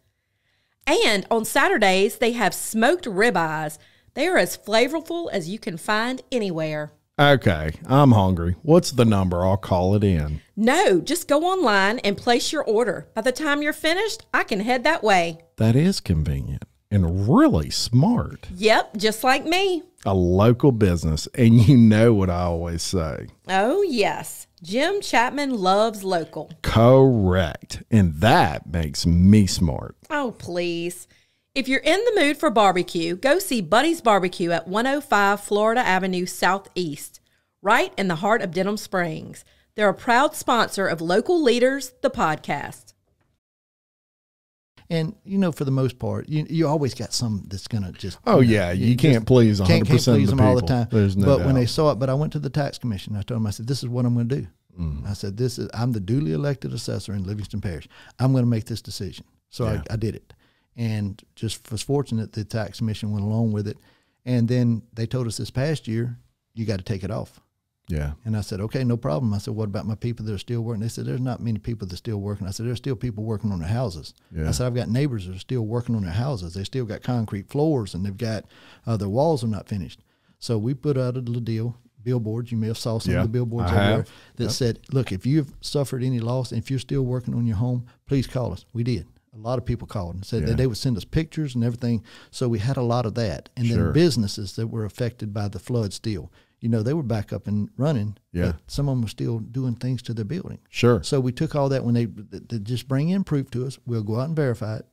And on Saturdays, they have smoked ribeyes. They are as flavorful as you can find anywhere. Okay, I'm hungry. What's the number? I'll call it in. No, just go online and place your order. By the time you're finished, I can head that way. That is convenient. And really smart. Yep, just like me. A local business, and you know what I always say. Oh, yes. Jim Chapman loves local. Correct. And that makes me smart. Oh, please. If you're in the mood for barbecue, go see Buddy's Barbecue at 105 Florida Avenue Southeast, right in the heart of Denham Springs. They're a proud sponsor of Local Leaders, the podcast. And, you know, for the most part, you always got some that's going to just... Oh, yeah. You can't please 100% can't please of the them people. all the time. There's no doubt. When they saw it, but I went to the tax commission. I told them, I said, this is what I'm going to do. I said, I'm the duly elected assessor in Livingston Parish. I'm going to make this decision. So I did it. And just was fortunate the tax commission went along with it. And then they told us this past year, you got to take it off. Yeah. And I said, okay, no problem. I said, what about my people that are still working? They said, there's not many people that are still working. I said, there's still people working on their houses. Yeah. I said, I've got neighbors that are still working on their houses. They still got concrete floors, and they've got their walls are not finished. So we put out a little deal, billboards. You may have saw some of the billboards everywhere that said, look, if you've suffered any loss and if you're still working on your home, please call us. We did. A lot of people called and said that they would send us pictures and everything. So we had a lot of that. And then businesses that were affected by the flood still. You know, they were back up and running, but some of them were still doing things to their building. Sure. So we took all that when they just bring in proof to us. We'll go out and verify it,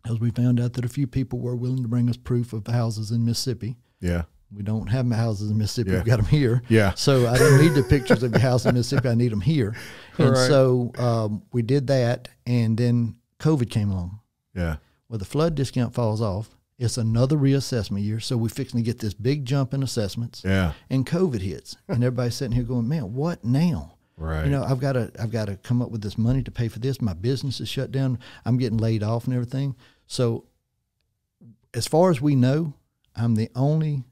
because we found out that a few people were willing to bring us proof of houses in Mississippi. Yeah. We don't have houses in Mississippi. We've got them here. Yeah. So I don't need the pictures of your house in Mississippi. I need them here. And so we did that, and then COVID came along. Yeah. Well, the flood discount falls off. It's another reassessment year, so we're fixing to get this big jump in assessments. Yeah. And COVID hits, and everybody's sitting here going, "Man, what now?" Right. You know, I've got to come up with this money to pay for this. My business is shut down. I'm getting laid off and everything. So, as far as we know, I'm the only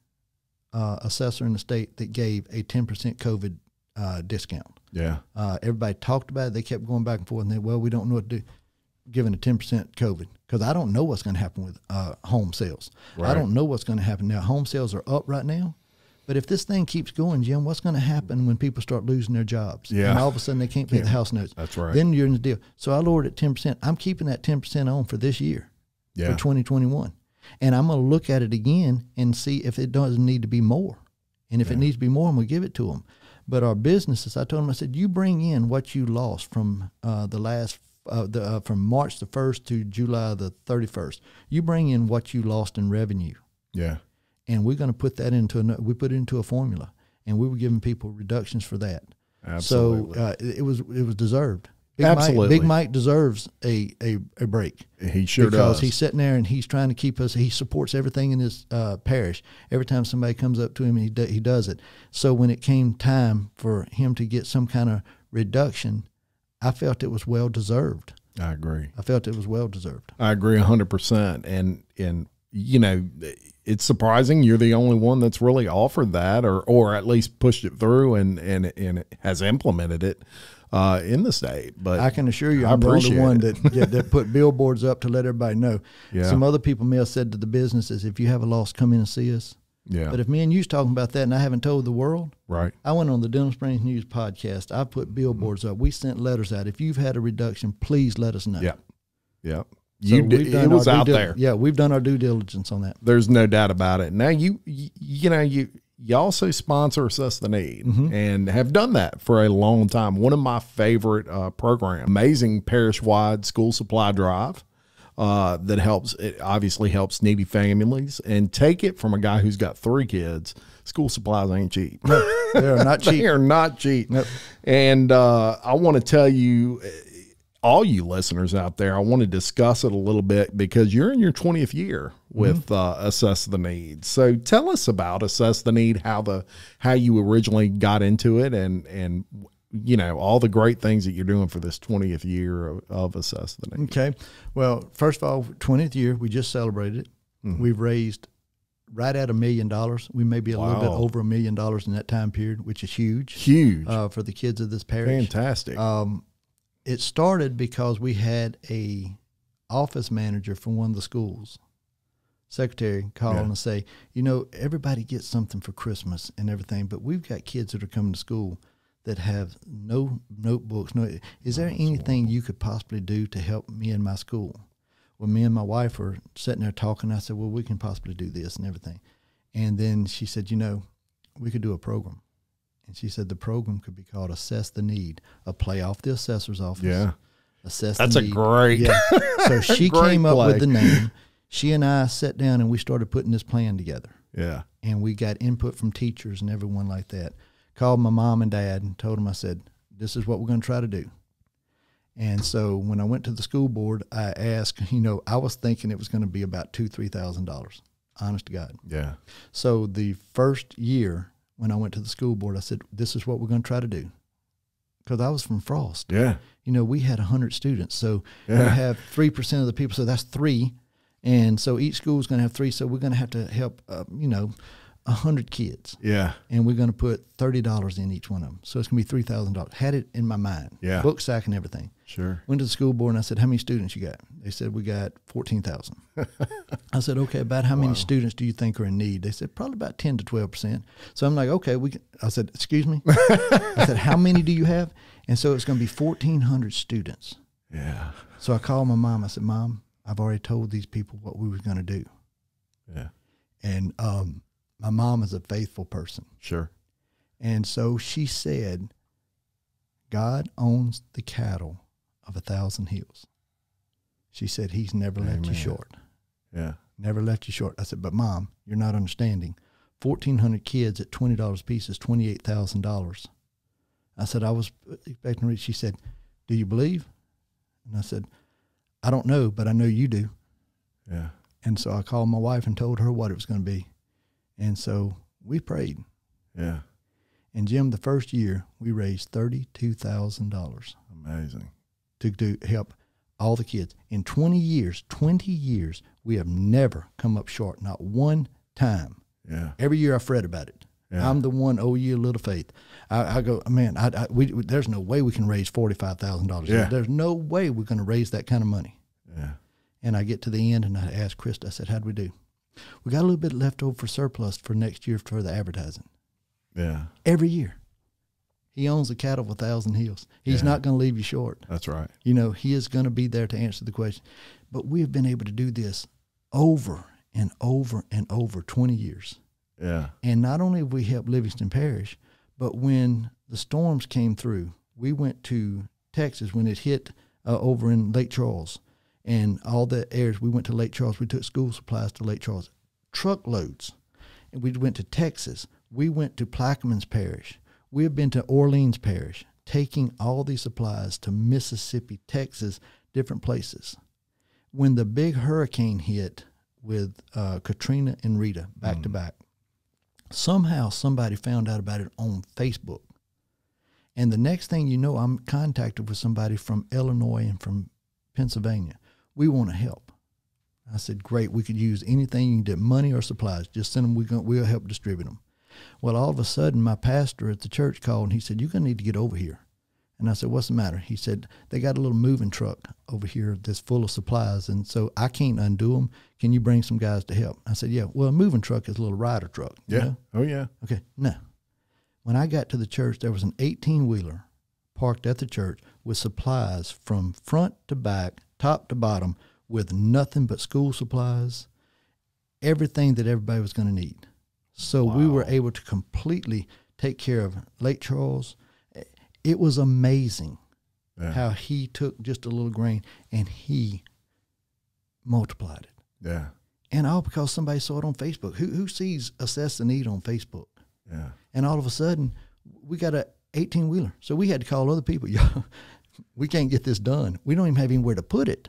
assessor in the state that gave a 10% COVID discount. Yeah. Everybody talked about it. They kept going back and forth, and they, well, we don't know what to do. Giving a 10% COVID, because I don't know what's going to happen with home sales. Right. I don't know what's going to happen now. Home sales are up right now, but if this thing keeps going, Jim, what's going to happen when people start losing their jobs? Yeah. And all of a sudden they can't pay the house notes. That's right. Then you're in the deal. So I lowered it 10%. I'm keeping that 10% on for this year, for 2021. And I'm going to look at it again and see if it doesn't need to be more. And if it needs to be more, I'm going to give it to them. But our businesses, I told them, I said, you bring in what you lost from from March the 1st to July the 31st. You bring in what you lost in revenue. Yeah. And we're going to put that we put it into a formula, and we were giving people reductions for that. Absolutely. So it was deserved, Absolutely. Big Mike deserves a break. He sure does. Because he's sitting there and he's trying to keep us. He supports everything in his parish. Every time somebody comes up to him, he does it. So when it came time for him to get some kind of reduction, I felt it was well deserved. I agree. I felt it was well deserved. I agree 100%. And you know, it's surprising you're the only one that's really offered that, or at least pushed it through and has implemented it in the state. But I can assure you, I'm the only one that put billboards up to let everybody know. Yeah. Some other people may have said to the businesses, if you have a loss, come in and see us. Yeah. But if me and you's talking about that and I haven't told the world, right? I went on the Denham Springs News podcast. I put billboards up. We sent letters out. If you've had a reduction, please let us know. Yeah. Yeah. So it was out there. Yeah, we've done our due diligence on that. There's no doubt about it. Now you also sponsor Assess the Need and have done that for a long time. One of my favorite programs, amazing parish-wide school supply drive that obviously helps needy families. And take it from a guy who's got 3 kids. School supplies ain't cheap. No, they are not cheap. They are not cheap. Nope. And I want to tell you, all you listeners out there, I want to discuss it a little bit because you're in your 20th year with Assess the Need. So tell us about Assess the Need, how you originally got into it, and you know, all the great things that you're doing for this 20th year of Assess the Need. Okay. Well, first of all, 20th year, we just celebrated it. We've raised right at $1 million. We may be a little bit over $1 million in that time period, which is huge. Huge. For the kids of this parish. Fantastic. It started because we had a office manager from one of the schools, secretary, call and say, you know, everybody gets something for Christmas and everything, but we've got kids that are coming to school that have no notebooks. Is there anything you could possibly do to help me in my school? Well, me and my wife were sitting there talking. I said, well, we can possibly do this and everything. And then she said, you know, we could do a program. And she said the program could be called Assess the Need, a play off the assessor's office. Yeah. Assess That's the a need. great. Yeah. So she came up play. with the name. She and I sat down and we started putting this plan together. Yeah. And we got input from teachers and everyone like that. Called my mom and dad and told them, I said, this is what we're going to try to do. And so when I went to the school board, I asked, you know, I was thinking it was going to be about $2,000-$3,000, honest to God. Yeah. So the first year when I went to the school board, I said, this is what we're going to try to do. Because I was from Frost. Yeah. You know, we had 100 students. So we have 3% of the people. So that's 3. And so each school is going to have 3. So we're going to have to help, 100 kids. Yeah. And we're going to put $30 in each one of them. So it's going to be $3,000. Had it in my mind. Yeah. Book sack and everything. Sure. Went to the school board and I said, how many students you got? They said, we got 14,000. I said, okay, about how many students do you think are in need? They said, probably about 10 to 12%. So I'm like, okay, I said, excuse me? I said, how many do you have? And so it's going to be 1,400 students. Yeah. So I called my mom. I said, Mom, I've already told these people what we were going to do. Yeah. And my mom is a faithful person. Sure. And so she said, God owns the cattle of 1,000 hills. She said, he's never left you short. Yeah. Never left you short. I said, but Mom, you're not understanding. 1,400 kids at $20 a piece is $28,000. I said, I was expecting to reach. She said, do you believe? And I said, I don't know, but I know you do. Yeah. And so I called my wife and told her what it was going to be. And so we prayed. Yeah. And Jim, the first year, we raised $32,000. Amazing. To help all the kids. In 20 years, we have never come up short, not one time. Yeah. Every year I fret about it. Yeah. I'm the one, oh, you little faith. I go, man, there's no way we can raise $45,000. Yeah. There's no way we're going to raise that kind of money. Yeah. And I get to the end and I ask Krista, I said, how'd we do? We got a little bit left over for surplus for next year for the advertising. Yeah. Every year. He owns the cattle of 1,000 hills. He's not going to leave you short. That's right. You know, he is going to be there to answer the question. But we have been able to do this over and over and over 20 years. Yeah. And not only have we helped Livingston Parish, but when the storms came through, we went to Texas when it hit over in Lake Charles and all the areas. We went to Lake Charles. We took school supplies to Lake Charles, truckloads. And we went to Texas. We went to Plaquemines Parish. We have been to Orleans Parish, taking all these supplies to Mississippi, Texas, different places. When the big hurricane hit with Katrina and Rita back to back, somehow somebody found out about it on Facebook. And the next thing you know, I'm contacted with somebody from Illinois and from Pennsylvania. We want to help. I said, great, we could use anything you can do, money or supplies. Just send them, we'll help distribute them. Well, all of a sudden, my pastor at the church called, and he said, you're going to need to get over here. And I said, what's the matter? He said, they got a little moving truck over here that's full of supplies, and so I can't undo them. Can you bring some guys to help? I said, yeah, well, a moving truck is a little rider truck. Yeah. You know? Oh, yeah. Okay, no. When I got to the church, there was an 18-wheeler parked at the church with supplies from front to back, top to bottom, with nothing but school supplies, everything that everybody was going to need. So we were able to completely take care of Lake Charles. It was amazing how he took just a little grain and he multiplied it. Yeah. And all because somebody saw it on Facebook. Who sees Assess the Need on Facebook? Yeah. And all of a sudden, we got a 18-wheeler. So we had to call other people. Yo, we can't get this done. We don't even have anywhere to put it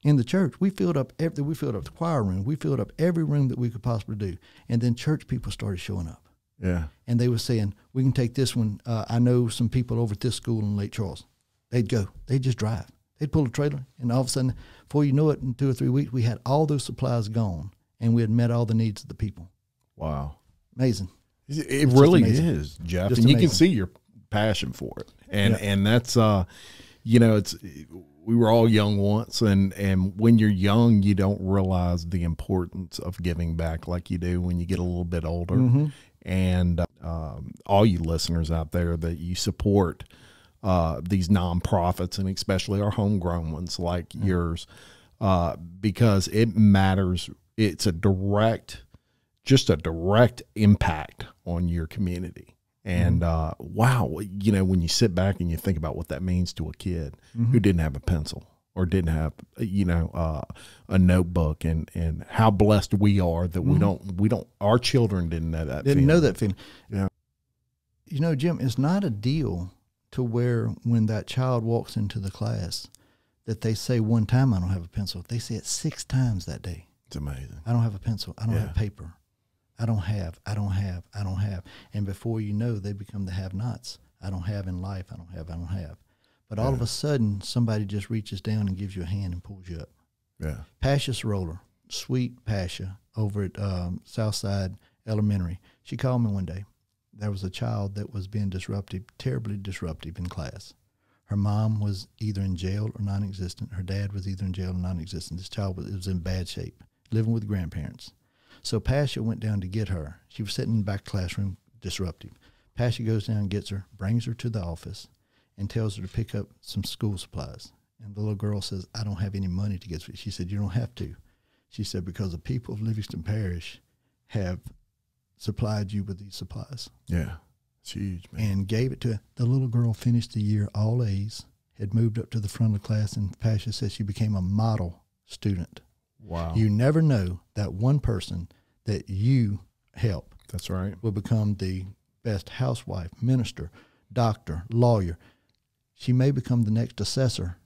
in the church. We filled up the choir room. We filled up every room that we could possibly do. And then church people started showing up. Yeah. And they were saying, we can take this one. I know some people over at this school in Lake Charles. They'd go. They'd just drive. They'd pull a trailer. And all of a sudden, before you know it, in 2 or 3 weeks, we had all those supplies gone. And we had met all the needs of the people. Wow. Amazing. It really is, Jeff. Just and you amazing. can see your passion for it. And that's, you know, we were all young once. And when you're young, you don't realize the importance of giving back like you do when you get a little bit older. Mm-hmm. And all you listeners out there that you support these nonprofits, and especially our homegrown ones like yours, because it matters. It's just a direct impact on your community. And wow, you know, when you sit back and you think about what that means to a kid who didn't have a pencil or didn't have, you know, a notebook, and how blessed we are that we don't, our children didn't know that. Didn't know that feeling. Yeah. You know, Jim, it's not a deal to where when that child walks into the class that they say one time, I don't have a pencil. They say it 6 times that day. It's amazing. I don't have a pencil. I don't have paper. I don't have. And before you know, they become the have-nots. I don't have in life. I don't have. But all of a sudden, somebody just reaches down and gives you a hand and pulls you up. Yeah. Pasha's roller, sweet Pasha, over at Southside Elementary. She called me one day. There was a child that was being disruptive, terribly disruptive in class. Her mom was either in jail or non-existent. Her dad was either in jail or non-existent. This child was in bad shape, living with grandparents. So Pasha went down to get her. She was sitting in the back classroom, disruptive. Pasha goes down and gets her, brings her to the office, and tells her to pick up some school supplies. And the little girl says, I don't have any money to get. She said, you don't have to. She said, because the people of Livingston Parish have supplied you with these supplies. Yeah, it's huge, man. And gave it to her. The little girl finished the year all A's, had moved up to the front of the class, and Pasha says she became a model student. Wow. You never know that one person that you help. That's right. Will become the best housewife, minister, doctor, lawyer. She may become the next assessor,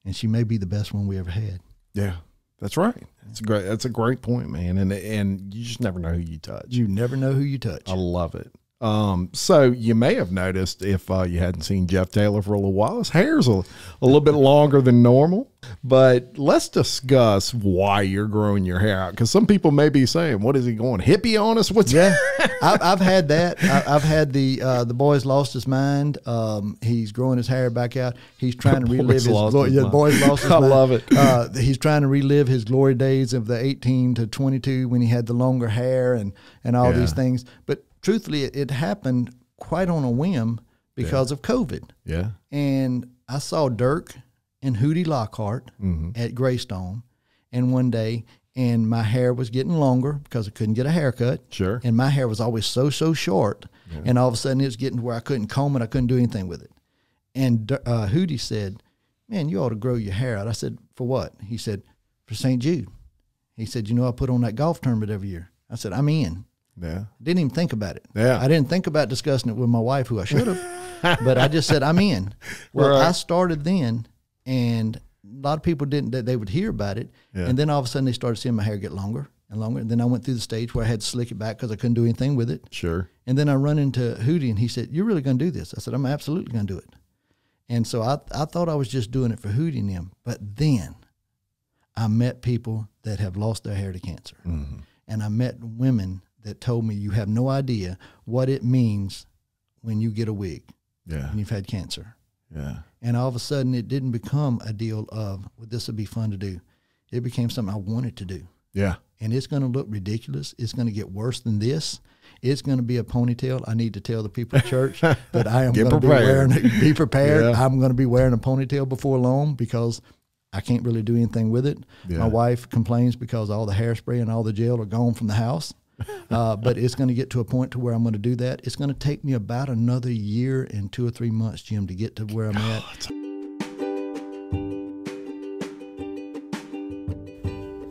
and she may be the best one we ever had. Yeah, that's right. That's a great point, man. And you just never know who you touch. You never know who you touch. I love it. So you may have noticed, if you hadn't seen Jeff Taylor for a little while, his hair's a little bit longer than normal. But let's discuss why you're growing your hair out, because some people may be saying, "What is he going hippie on us?" I've had that. I've had the boy's lost his mind. He's growing his hair back out. He's trying to relive his glory. The boy's lost his mind. I love it. He's trying to relive his glory days of the 18 to 22 when he had the longer hair and all these things. But truthfully, it happened quite on a whim because of COVID. Yeah. And I saw Dirk and Hootie Lockhart at Greystone, and one day, and my hair was getting longer because I couldn't get a haircut. Sure. And my hair was always so short, and all of a sudden it was getting to where I couldn't comb it, I couldn't do anything with it. And Hootie said, man, you ought to grow your hair out. I said, for what? He said, for St. Jude. He said, you know, I put on that golf tournament every year. I said, I'm in. Yeah. Didn't even think about it. Yeah. I didn't think about discussing it with my wife, who I should have, but I just said, I'm in. Well, I started then, and a lot of people didn't, they would hear about it. Yeah. And then all of a sudden they started seeing my hair get longer and longer. And then I went through the stage where I had to slick it back because I couldn't do anything with it. Sure. And then I run into Hootie, and he said, "You're really going to do this?" I said, "I'm absolutely going to do it." And so I thought I was just doing it for Hootie and them. But then I met people that have lost their hair to cancer. Mm-hmm. And I met women that told me, "You have no idea what it means when you get a wig, when you've had cancer." Yeah. And all of a sudden, it didn't become a deal of, well, this would be fun to do. It became something I wanted to do. Yeah. And it's going to look ridiculous. It's going to get worse than this. It's going to be a ponytail. I need to tell the people at church that I am going to be prepared. Yeah. I'm going to be wearing a ponytail before long because I can't really do anything with it. Yeah. My wife complains because all the hairspray and all the gel are gone from the house. But it's going to get to a point to where I'm going to do that. It's going to take me about another year and 2 or 3 months, Jim, to get to where I'm at.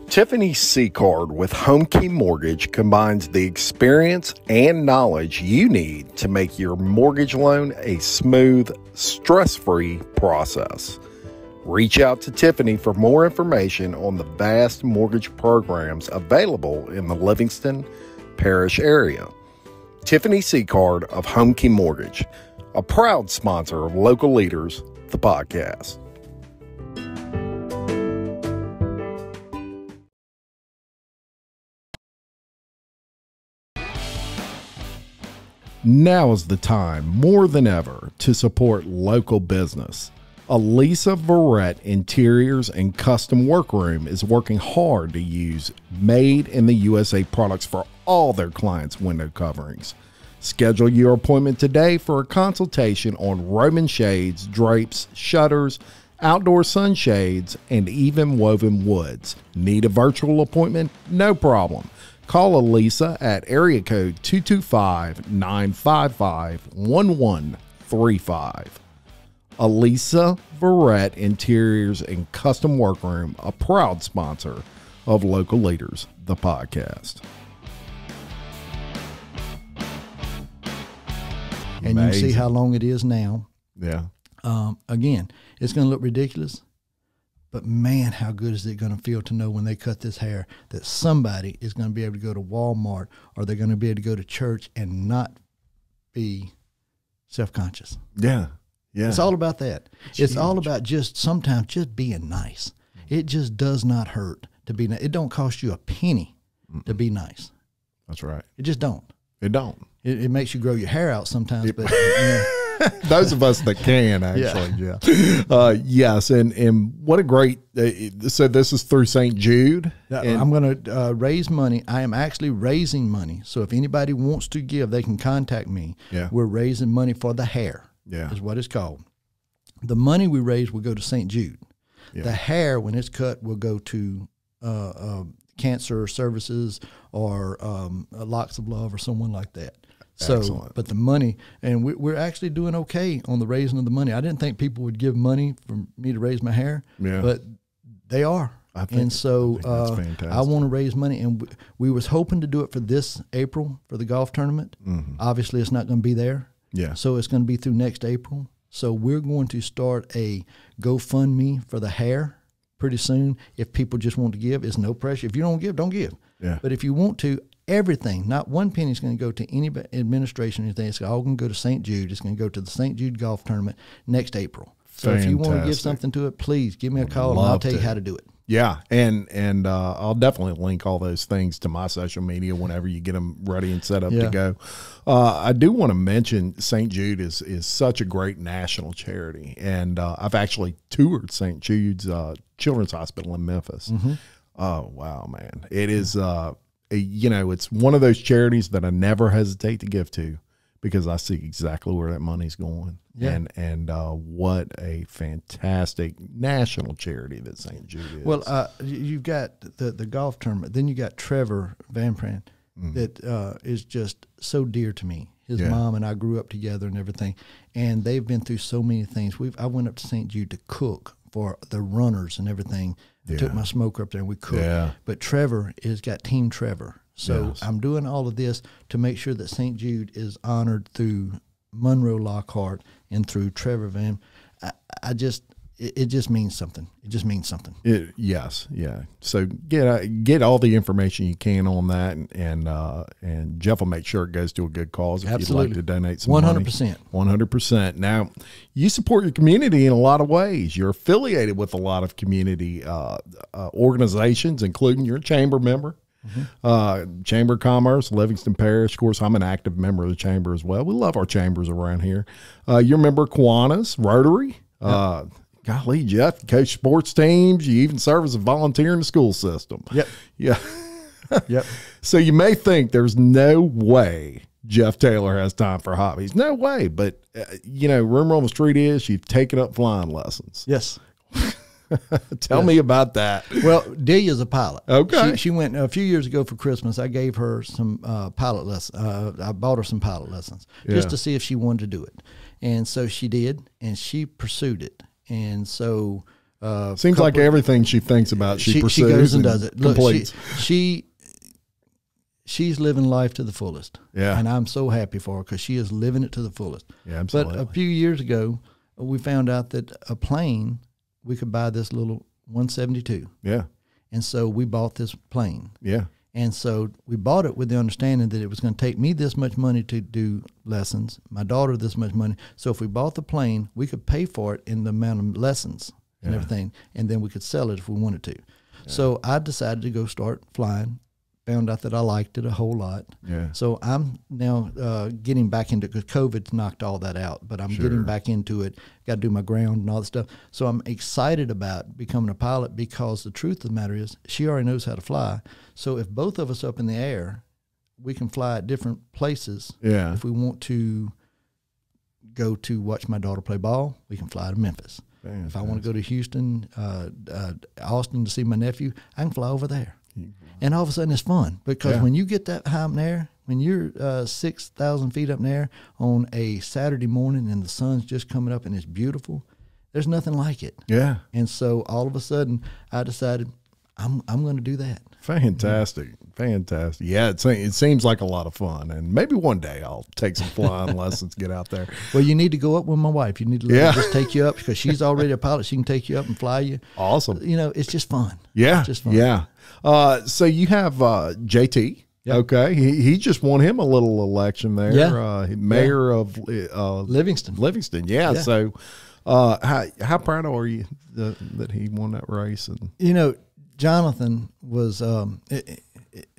Tiffany Sicard with HomeKey Mortgage combines the experience and knowledge you need to make your mortgage loan a smooth, stress-free process. Reach out to Tiffany for more information on the vast mortgage programs available in the Livingston, Parish area. Tiffany Sicard of HomeKey Mortgage, a proud sponsor of Local Leaders, the podcast. Now is the time, more than ever, to support local business. Alisa Verret Interiors and Custom Workroom is working hard to use made in the USA products for all their clients' window coverings. Schedule your appointment today for a consultation on Roman shades, drapes, shutters, outdoor sunshades, and even woven woods. Need a virtual appointment? No problem. Call Alisa at area code 225-955-1135. Alisa Verret Interiors and Custom Workroom, a proud sponsor of Local Leaders, the podcast. And you can see how long it is now. Yeah. Again, it's going to look ridiculous, but man, how good is it going to feel to know when they cut this hair that somebody is going to be able to go to Walmart or they're going to be able to go to church and not be self-conscious. Yeah. Yeah. It's all about that. It's all about sometimes just being nice. It just does not hurt to be nice. It don't cost you a penny to be nice. That's right. It just don't. It don't. It makes you grow your hair out sometimes, but those of us that can actually, yes. And what a great. So this is through St. Jude. I'm going to raise money. I am actually raising money. So if anybody wants to give, they can contact me. Yeah. We're raising money for the hair. Yeah. Is what it's called. The money we raise will go to St. Jude. Yeah. The hair, when it's cut, will go to cancer services or Locks of Love or someone like that. So, excellent. But the money, and we're actually doing okay on the raising of the money. I didn't think people would give money for me to raise my hair, but they are. And so that's fantastic. I want to raise money, and we was hoping to do it for this April for the golf tournament. Mm-hmm. Obviously, it's not going to be there. Yeah. So it's going to be through next April. So we're going to start a GoFundMe for the hair pretty soon. If people just want to give, it's no pressure. If you don't give, don't give. Yeah. But if you want to, everything, not one penny is going to go to any administration or anything. It's all going to go to St. Jude. It's going to go to the St. Jude Golf Tournament next April. So if you want to give something to it, please give me a call and I'll tell you how to do it. Yeah, and I'll definitely link all those things to my social media whenever you get them ready and set up to go. I do want to mention St. Jude is such a great national charity, and I've actually toured St. Jude's Children's Hospital in Memphis. Mm-hmm. Oh, wow, man. It is, it's one of those charities that I never hesitate to give to because I see exactly where that money's going. Yeah. And what a fantastic national charity that St. Jude is. Well, you've got the golf tournament. Then you got Trevor Van Pran that is just so dear to me. His mom and I grew up together and everything. And they've been through so many things. I went up to St. Jude to cook for the runners and everything. I took my smoker up there and we cooked. Yeah. But Trevor has got Team Trevor. So Yes. I'm doing all of this to make sure that St. Jude is honored through Monroe Lockhart and through Trevor Van. It just means something. It just means something. Yes, yeah. So get all the information you can on that, and Jeff will make sure it goes to a good cause if Absolutely. you'd like to donate some 100%. money. 100%. Now, you support your community in a lot of ways. You're affiliated with a lot of community organizations, including you're a chamber member. Chamber of Commerce, Livingston Parish. Of course, I'm an active member of the chamber as well. We love our chambers around here. You're a member of Kiwanis, Rotary. Golly, Jeff, you coach sports teams. You even serve as a volunteer in the school system. Yep. Yeah. Yep. So you may think there's no way Jeff Taylor has time for hobbies. No way. But, rumor on the street is you've taken up flying lessons. Yes. Tell me about that. Well, Delia's a pilot. Okay. She went a few years ago for Christmas. I gave her some pilot lessons. I bought her some pilot lessons just to see if she wanted to do it. And so she did, and she pursued it. And so seems like everything she thinks about, she pursues. She goes and does it. Look, completes. she's living life to the fullest. Yeah. And I'm so happy for her because she is living it to the fullest. Yeah, absolutely. But a few years ago, we found out that a plane, we could buy this little 172. Yeah. And so we bought this plane. Yeah. And so we bought it with the understanding that it was going to take me this much money to do lessons, my daughter this much money. So if we bought the plane, we could pay for it in the amount of lessons and everything, and then we could sell it if we wanted to. Yeah. So I decided to go start flying, found out that I liked it a whole lot. Yeah. So I'm now getting back into it because COVID's knocked all that out, but I'm getting back into it. Got to do my ground and all that stuff. So I'm excited about becoming a pilot because the truth of the matter is she already knows how to fly. So if both of us up in the air, we can fly at different places. Yeah. If we want to go to watch my daughter play ball, we can fly to Memphis. Fantastic. If I want to go to Houston, Austin to see my nephew, I can fly over there. And all of a sudden it's fun because when you get that high up in the air, when you're 6,000 feet up in the air on a Saturday morning and the sun's just coming up and it's beautiful, there's nothing like it. Yeah. And so all of a sudden I decided I'm going to do that. Fantastic. Fantastic. Yeah, it seems like a lot of fun. And maybe one day I'll take some flying lessons, get out there. Well, you need to go up with my wife. You need to let her just take you up because she's already a pilot. She can take you up and fly you. Awesome. It's just fun. Yeah. It's just fun. Yeah. So you have JT. Yep. Okay. He just won him a little election there. Yeah. Mayor of Livingston. Livingston. Yeah. So how proud are you that he won that race? And Jonathan was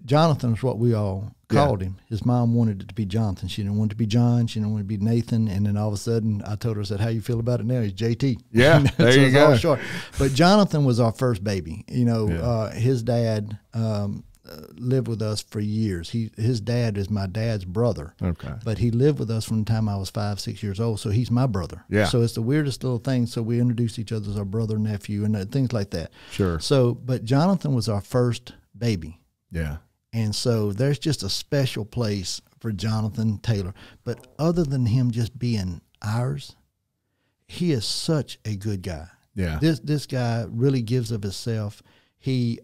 Jonathan is what we all called him. His mom wanted it to be Jonathan. She didn't want it to be John. She didn't want it to be Nathan. And then all of a sudden, I told her, I said, "How you feel about it now?" He's JT. Yeah, there you go. Short. But Jonathan was our first baby. His dad lived with us for years. His dad is my dad's brother. Okay. But he lived with us from the time I was 5, 6 years old. So he's my brother. Yeah. So it's the weirdest little thing. So we introduced each other as our brother, nephew, and things like that. Sure. So, but Jonathan was our first baby. Yeah. And so there's just a special place for Jonathan Taylor. But other than him just being ours, he is such a good guy. Yeah. This guy really gives of himself. He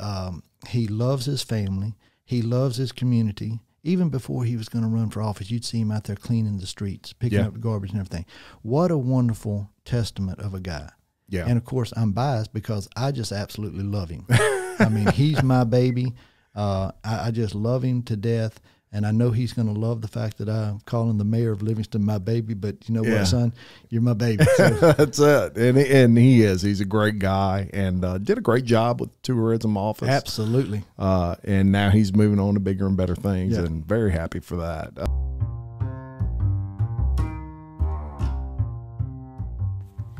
loves his family. He loves his community. Even before he was going to run for office, you'd see him out there cleaning the streets, picking up the garbage and everything. What a wonderful testament of a guy. Yeah. And, of course, I'm biased because I just absolutely love him. I mean, he's my baby. I just love him to death. And I know he's going to love the fact that I'm calling the mayor of Livingston my baby. But you know what, son? You're my baby. So. That's it. And he is. He's a great guy and did a great job with the tourism office. Absolutely. And now he's moving on to bigger and better things, and very happy for that.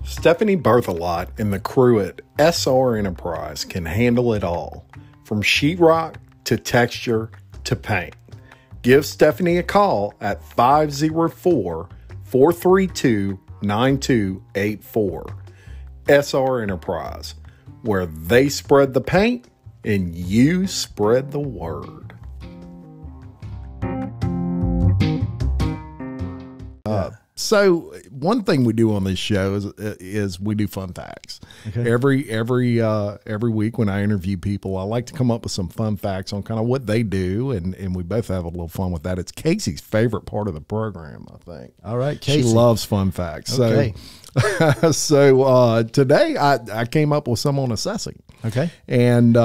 Stephanie Berthelot and the crew at SR Enterprise can handle it all, from sheetrock to texture to paint. Give Stephanie a call at 504-432-9284. SR Enterprise, where they spread the paint and you spread the word. So one thing we do on this show is we do fun facts. Okay. Every week when I interview people, I like to come up with some fun facts on kind of what they do, and we both have a little fun with that. It's Casey's favorite part of the program, I think. All right, Casey. She loves fun facts. Okay. So today I came up with some on assessing. Okay. And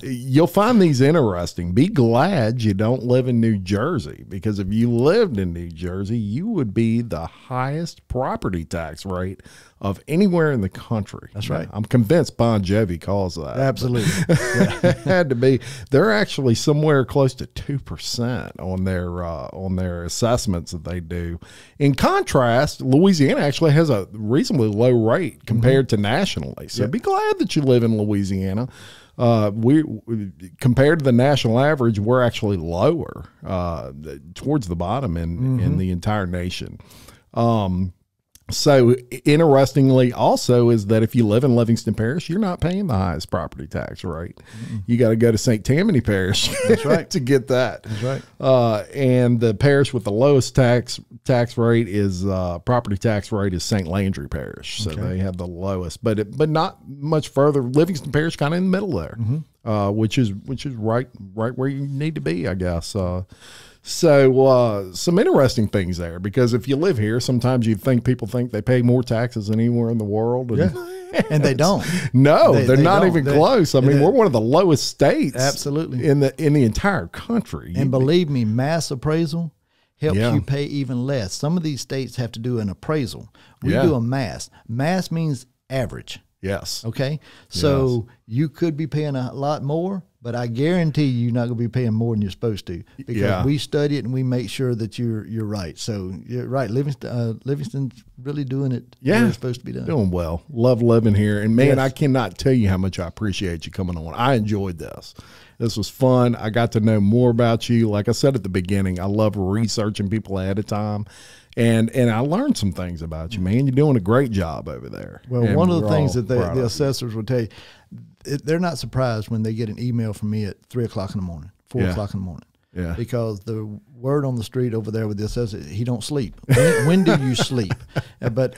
you'll find these interesting. Be glad you don't live in New Jersey, because if you lived in New Jersey, you would be the highest property tax rate of anywhere in the country. That's right. I'm convinced Bon Jovi calls that. Absolutely. It had to be. They're actually somewhere close to 2% on their assessments that they do. In contrast, Louisiana actually has a reasonably low rate compared to nationally. So be glad that you live in Louisiana. We compared to the national average, we're actually lower towards the bottom in the entire nation. So interestingly also is that if you live in Livingston Parish, you're not paying the highest property tax rate. You got to go to St. Tammany Parish That's right. to get that. That's right. And the parish with the lowest tax rate is property tax rate is St. Landry Parish. So they have the lowest, but not much further. Livingston Parish kind of in the middle there, which is right where you need to be, I guess. So some interesting things there, because if you live here, sometimes people think they pay more taxes than anywhere in the world. And, and they don't. No, they're not even close. I mean, we're one of the lowest states absolutely in the entire country. And believe me, mass appraisal helps you pay even less. Some of these states have to do an appraisal. We do a mass. Mass means average. Yes. Okay. So you could be paying a lot more, but I guarantee you're not going to be paying more than you're supposed to, because we study it and we make sure that you're right. So you're right. Livingston's really doing it where it's supposed to be done. Doing well. Love living here. And man, I cannot tell you how much I appreciate you coming on. I enjoyed this. This was fun. I got to know more about you. Like I said at the beginning, I love researching people ahead of time. And I learned some things about you, man. You're doing a great job over there. Well, and one of the things that the assessors will tell you, they're not surprised when they get an email from me at 3 o'clock in the morning, 4 o'clock in the morning. Yeah. Because the word on the street over there with the assessor, he don't sleep. When do you sleep? But,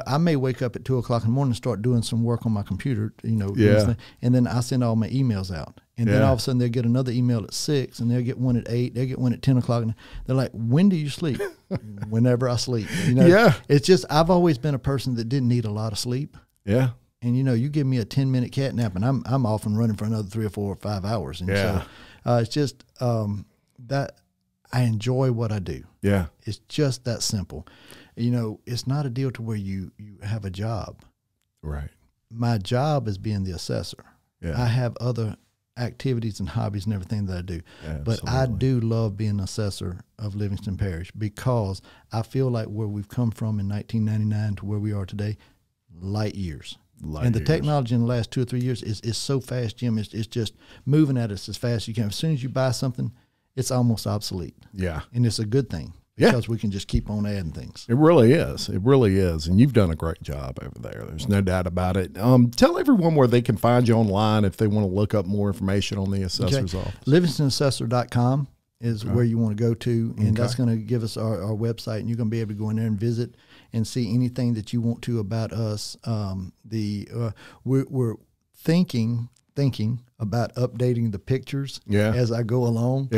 I may wake up at 2 o'clock in the morning and start doing some work on my computer, and then I send all my emails out. And then all of a sudden they'll get another email at 6, and they'll get one at 8, they'll get one at 10 o'clock. And they're like, when do you sleep? Whenever I sleep. It's just, I've always been a person that didn't need a lot of sleep. Yeah. And, you give me a 10-minute cat nap, and I'm off and running for another 3 or 4 or 5 hours. And so it's just that I enjoy what I do. Yeah. It's just that simple. It's not a deal to where you have a job. Right. My job is being the assessor. Yeah. I have other activities and hobbies and everything that I do. But I do love being an assessor of Livingston Parish, because I feel like where we've come from in 1999 to where we are today, light years. And the technology in the last 2 or 3 years is so fast, Jim. It's just moving at us as fast as you can. As soon as you buy something, it's almost obsolete. Yeah. And it's a good thing, because we can just keep on adding things. It really is. It really is. And you've done a great job over there. There's no doubt about it. Tell everyone where they can find you online if they want to look up more information on the assessor's office. LivingstonAssessor.com is where you want to go to, and that's going to give us our website, and you're going to be able to go in there and visit and see anything that you want to about us. We're thinking about updating the pictures as I go along.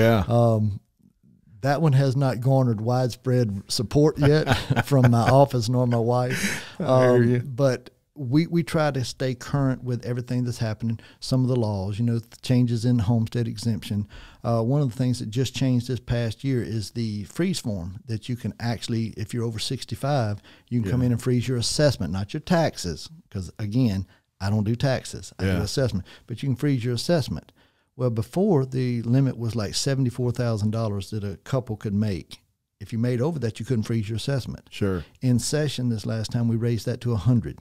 That one has not garnered widespread support yet from my office nor my wife. But we try to stay current with everything that's happening. Some of the laws, changes in homestead exemption. One of the things that just changed this past year is the freeze form, that you can actually, if you're over 65, you can come in and freeze your assessment, not your taxes. Because again, I don't do taxes. I do assessment. But you can freeze your assessment. Well, before, the limit was like $74,000 that a couple could make. If you made over that, you couldn't freeze your assessment. Sure. In session this last time, we raised that to $100,000.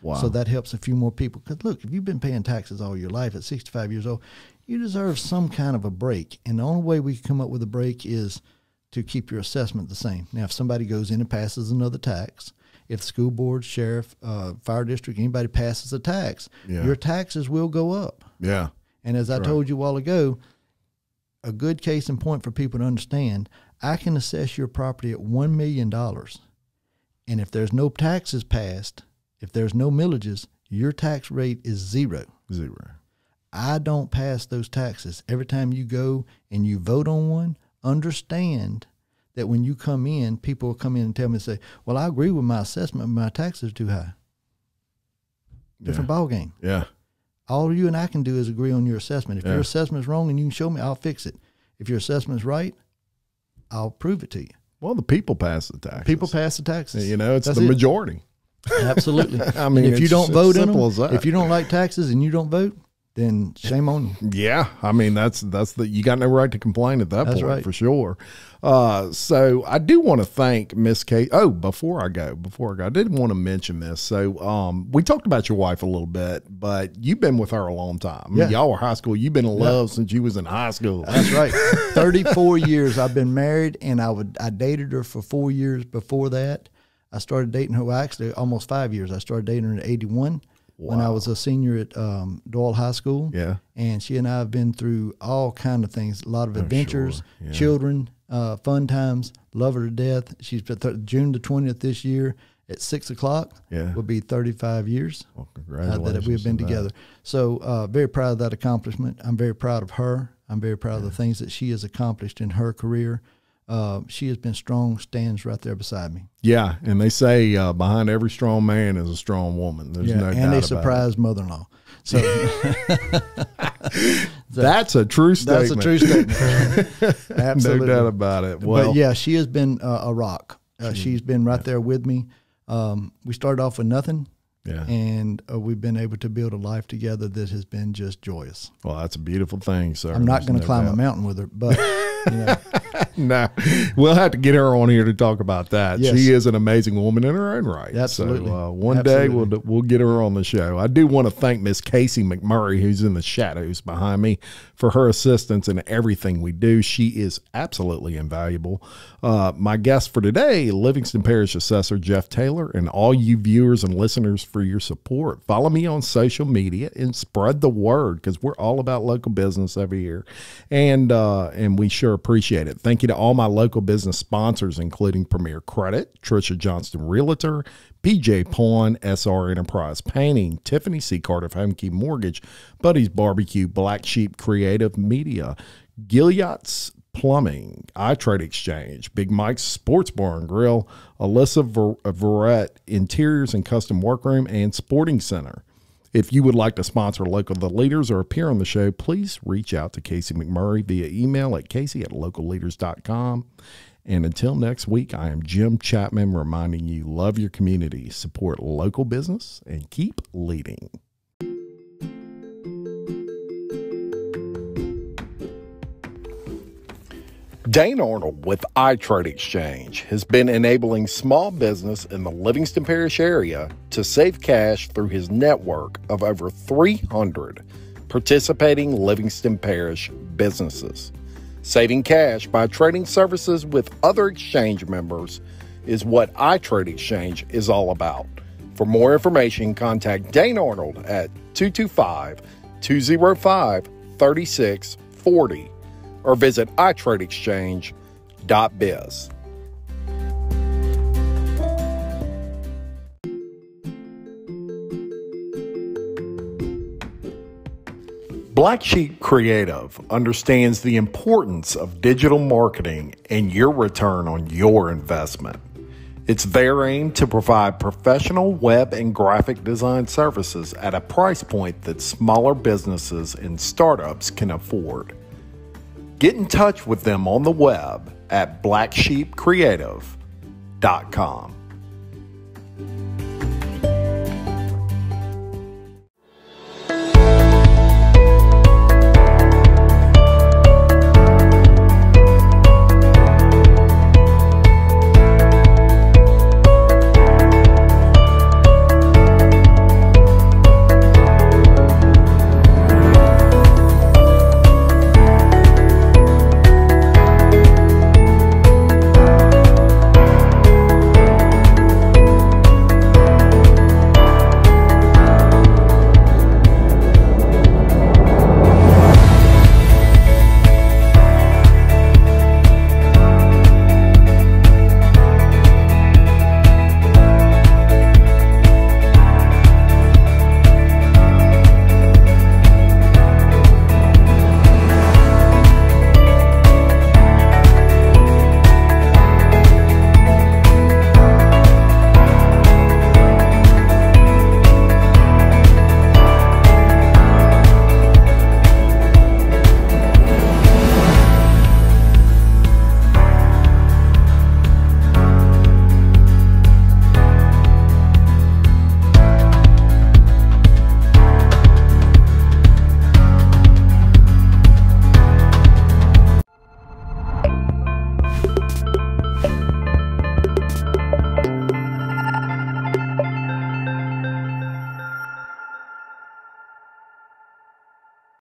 Wow. So that helps a few more people. Because look, if you've been paying taxes all your life at 65 years old, you deserve some kind of a break. And the only way we can come up with a break is to keep your assessment the same. Now, if somebody goes in and passes another tax, if the school board, sheriff, fire district, anybody passes a tax, your taxes will go up. Yeah. And as I told you a while ago, a good case in point for people to understand, I can assess your property at $1 million, And if there's no taxes passed, if there's no millages, your tax rate is zero. Zero. I don't pass those taxes. Every time you go and you vote on one, understand that when you come in, people will come in and tell me and say, well, I agree with my assessment, but my taxes are too high. Different ball game. Yeah. All you and I can do is agree on your assessment. If your assessment is wrong and you can show me, I'll fix it. If your assessment is right, I'll prove it to you. Well, the people pass the taxes. People pass the taxes. You know, it's the majority. Absolutely. I mean, and if you don't vote in them, that. if you don't like taxes and you don't vote, then shame on you. Yeah, I mean you got no right to complain at that point, right. For sure. So I do want to thank Miss Kate. Oh, before I go, I did want to mention this. So we talked about your wife a little bit, but you've been with her a long time. I mean, y'all were high school. You've been in love since you was in high school. That's right. 34 years I've been married, and I dated her for 4 years before that. I started dating her, well, actually almost 5 years. I started dating her in 81. Wow. When I was a senior at Doyle High School. Yeah. And she and I have been through all kind of things, a lot of adventures, children, fun times, love her to death. She's been June the 20th this year at 6 o'clock will be 35 years that we've been together. So very proud of that accomplishment. I'm very proud of her. I'm very proud of the things that she has accomplished in her career. She has been strong, stands right there beside me. Yeah, and they say behind every strong man is a strong woman. There's no doubt and a surprise mother-in-law. So that's a true statement. That's a true statement. Absolutely. No doubt about it. Well, but yeah, she has been a rock. She's been right there with me. We started off with nothing. Yeah. And we've been able to build a life together that has been just joyous. Well, that's a beautiful thing, sir. I'm not going to climb a mountain with her, but you know. No, we'll have to get her on here to talk about that. Yes. She is an amazing woman in her own right. Absolutely. So one day we'll get her on the show. I do want to thank Miss Casey McMurray, who's in the shadows behind me, for her assistance in everything we do. She is absolutely invaluable. My guest for today, Livingston Parish Assessor Jeff Taylor, and all you viewers and listeners for your support. Follow me on social media and spread the word, because we're all about local business over here, and we sure appreciate it. Thank you to all my local business sponsors, including Premier Credit, Tricia Johnston Realtor, PJ Pawn, SR Enterprise Painting, Tiffany Sicard of HomeKey Mortgage, Buddy's Barbecue, Blaksheep Creative Media, Gilead's Plumbing, Itradexchange, Big Mike's Sports Bar and Grill, Alisa Verret Interiors and Custom Workroom, and SportNCenter. If you would like to sponsor local the leaders or appear on the show, please reach out to Casey McMurray via email at casey@localleaders.com. And until next week, I am Jim Chapman reminding you, love your community, support local business, and keep leading. Dane Arnold with Itradexchange has been enabling small business in the Livingston Parish area to save cash through his network of over 300 participating Livingston Parish businesses. Saving cash by trading services with other exchange members is what Itradexchange is all about. For more information, contact Dane Arnold at 225-205-3640 or visit itradexchange.biz. Blaksheep Creative understands the importance of digital marketing and your return on your investment. It's their aim to provide professional web and graphic design services at a price point that smaller businesses and startups can afford. Get in touch with them on the web at blaksheepcreative.com.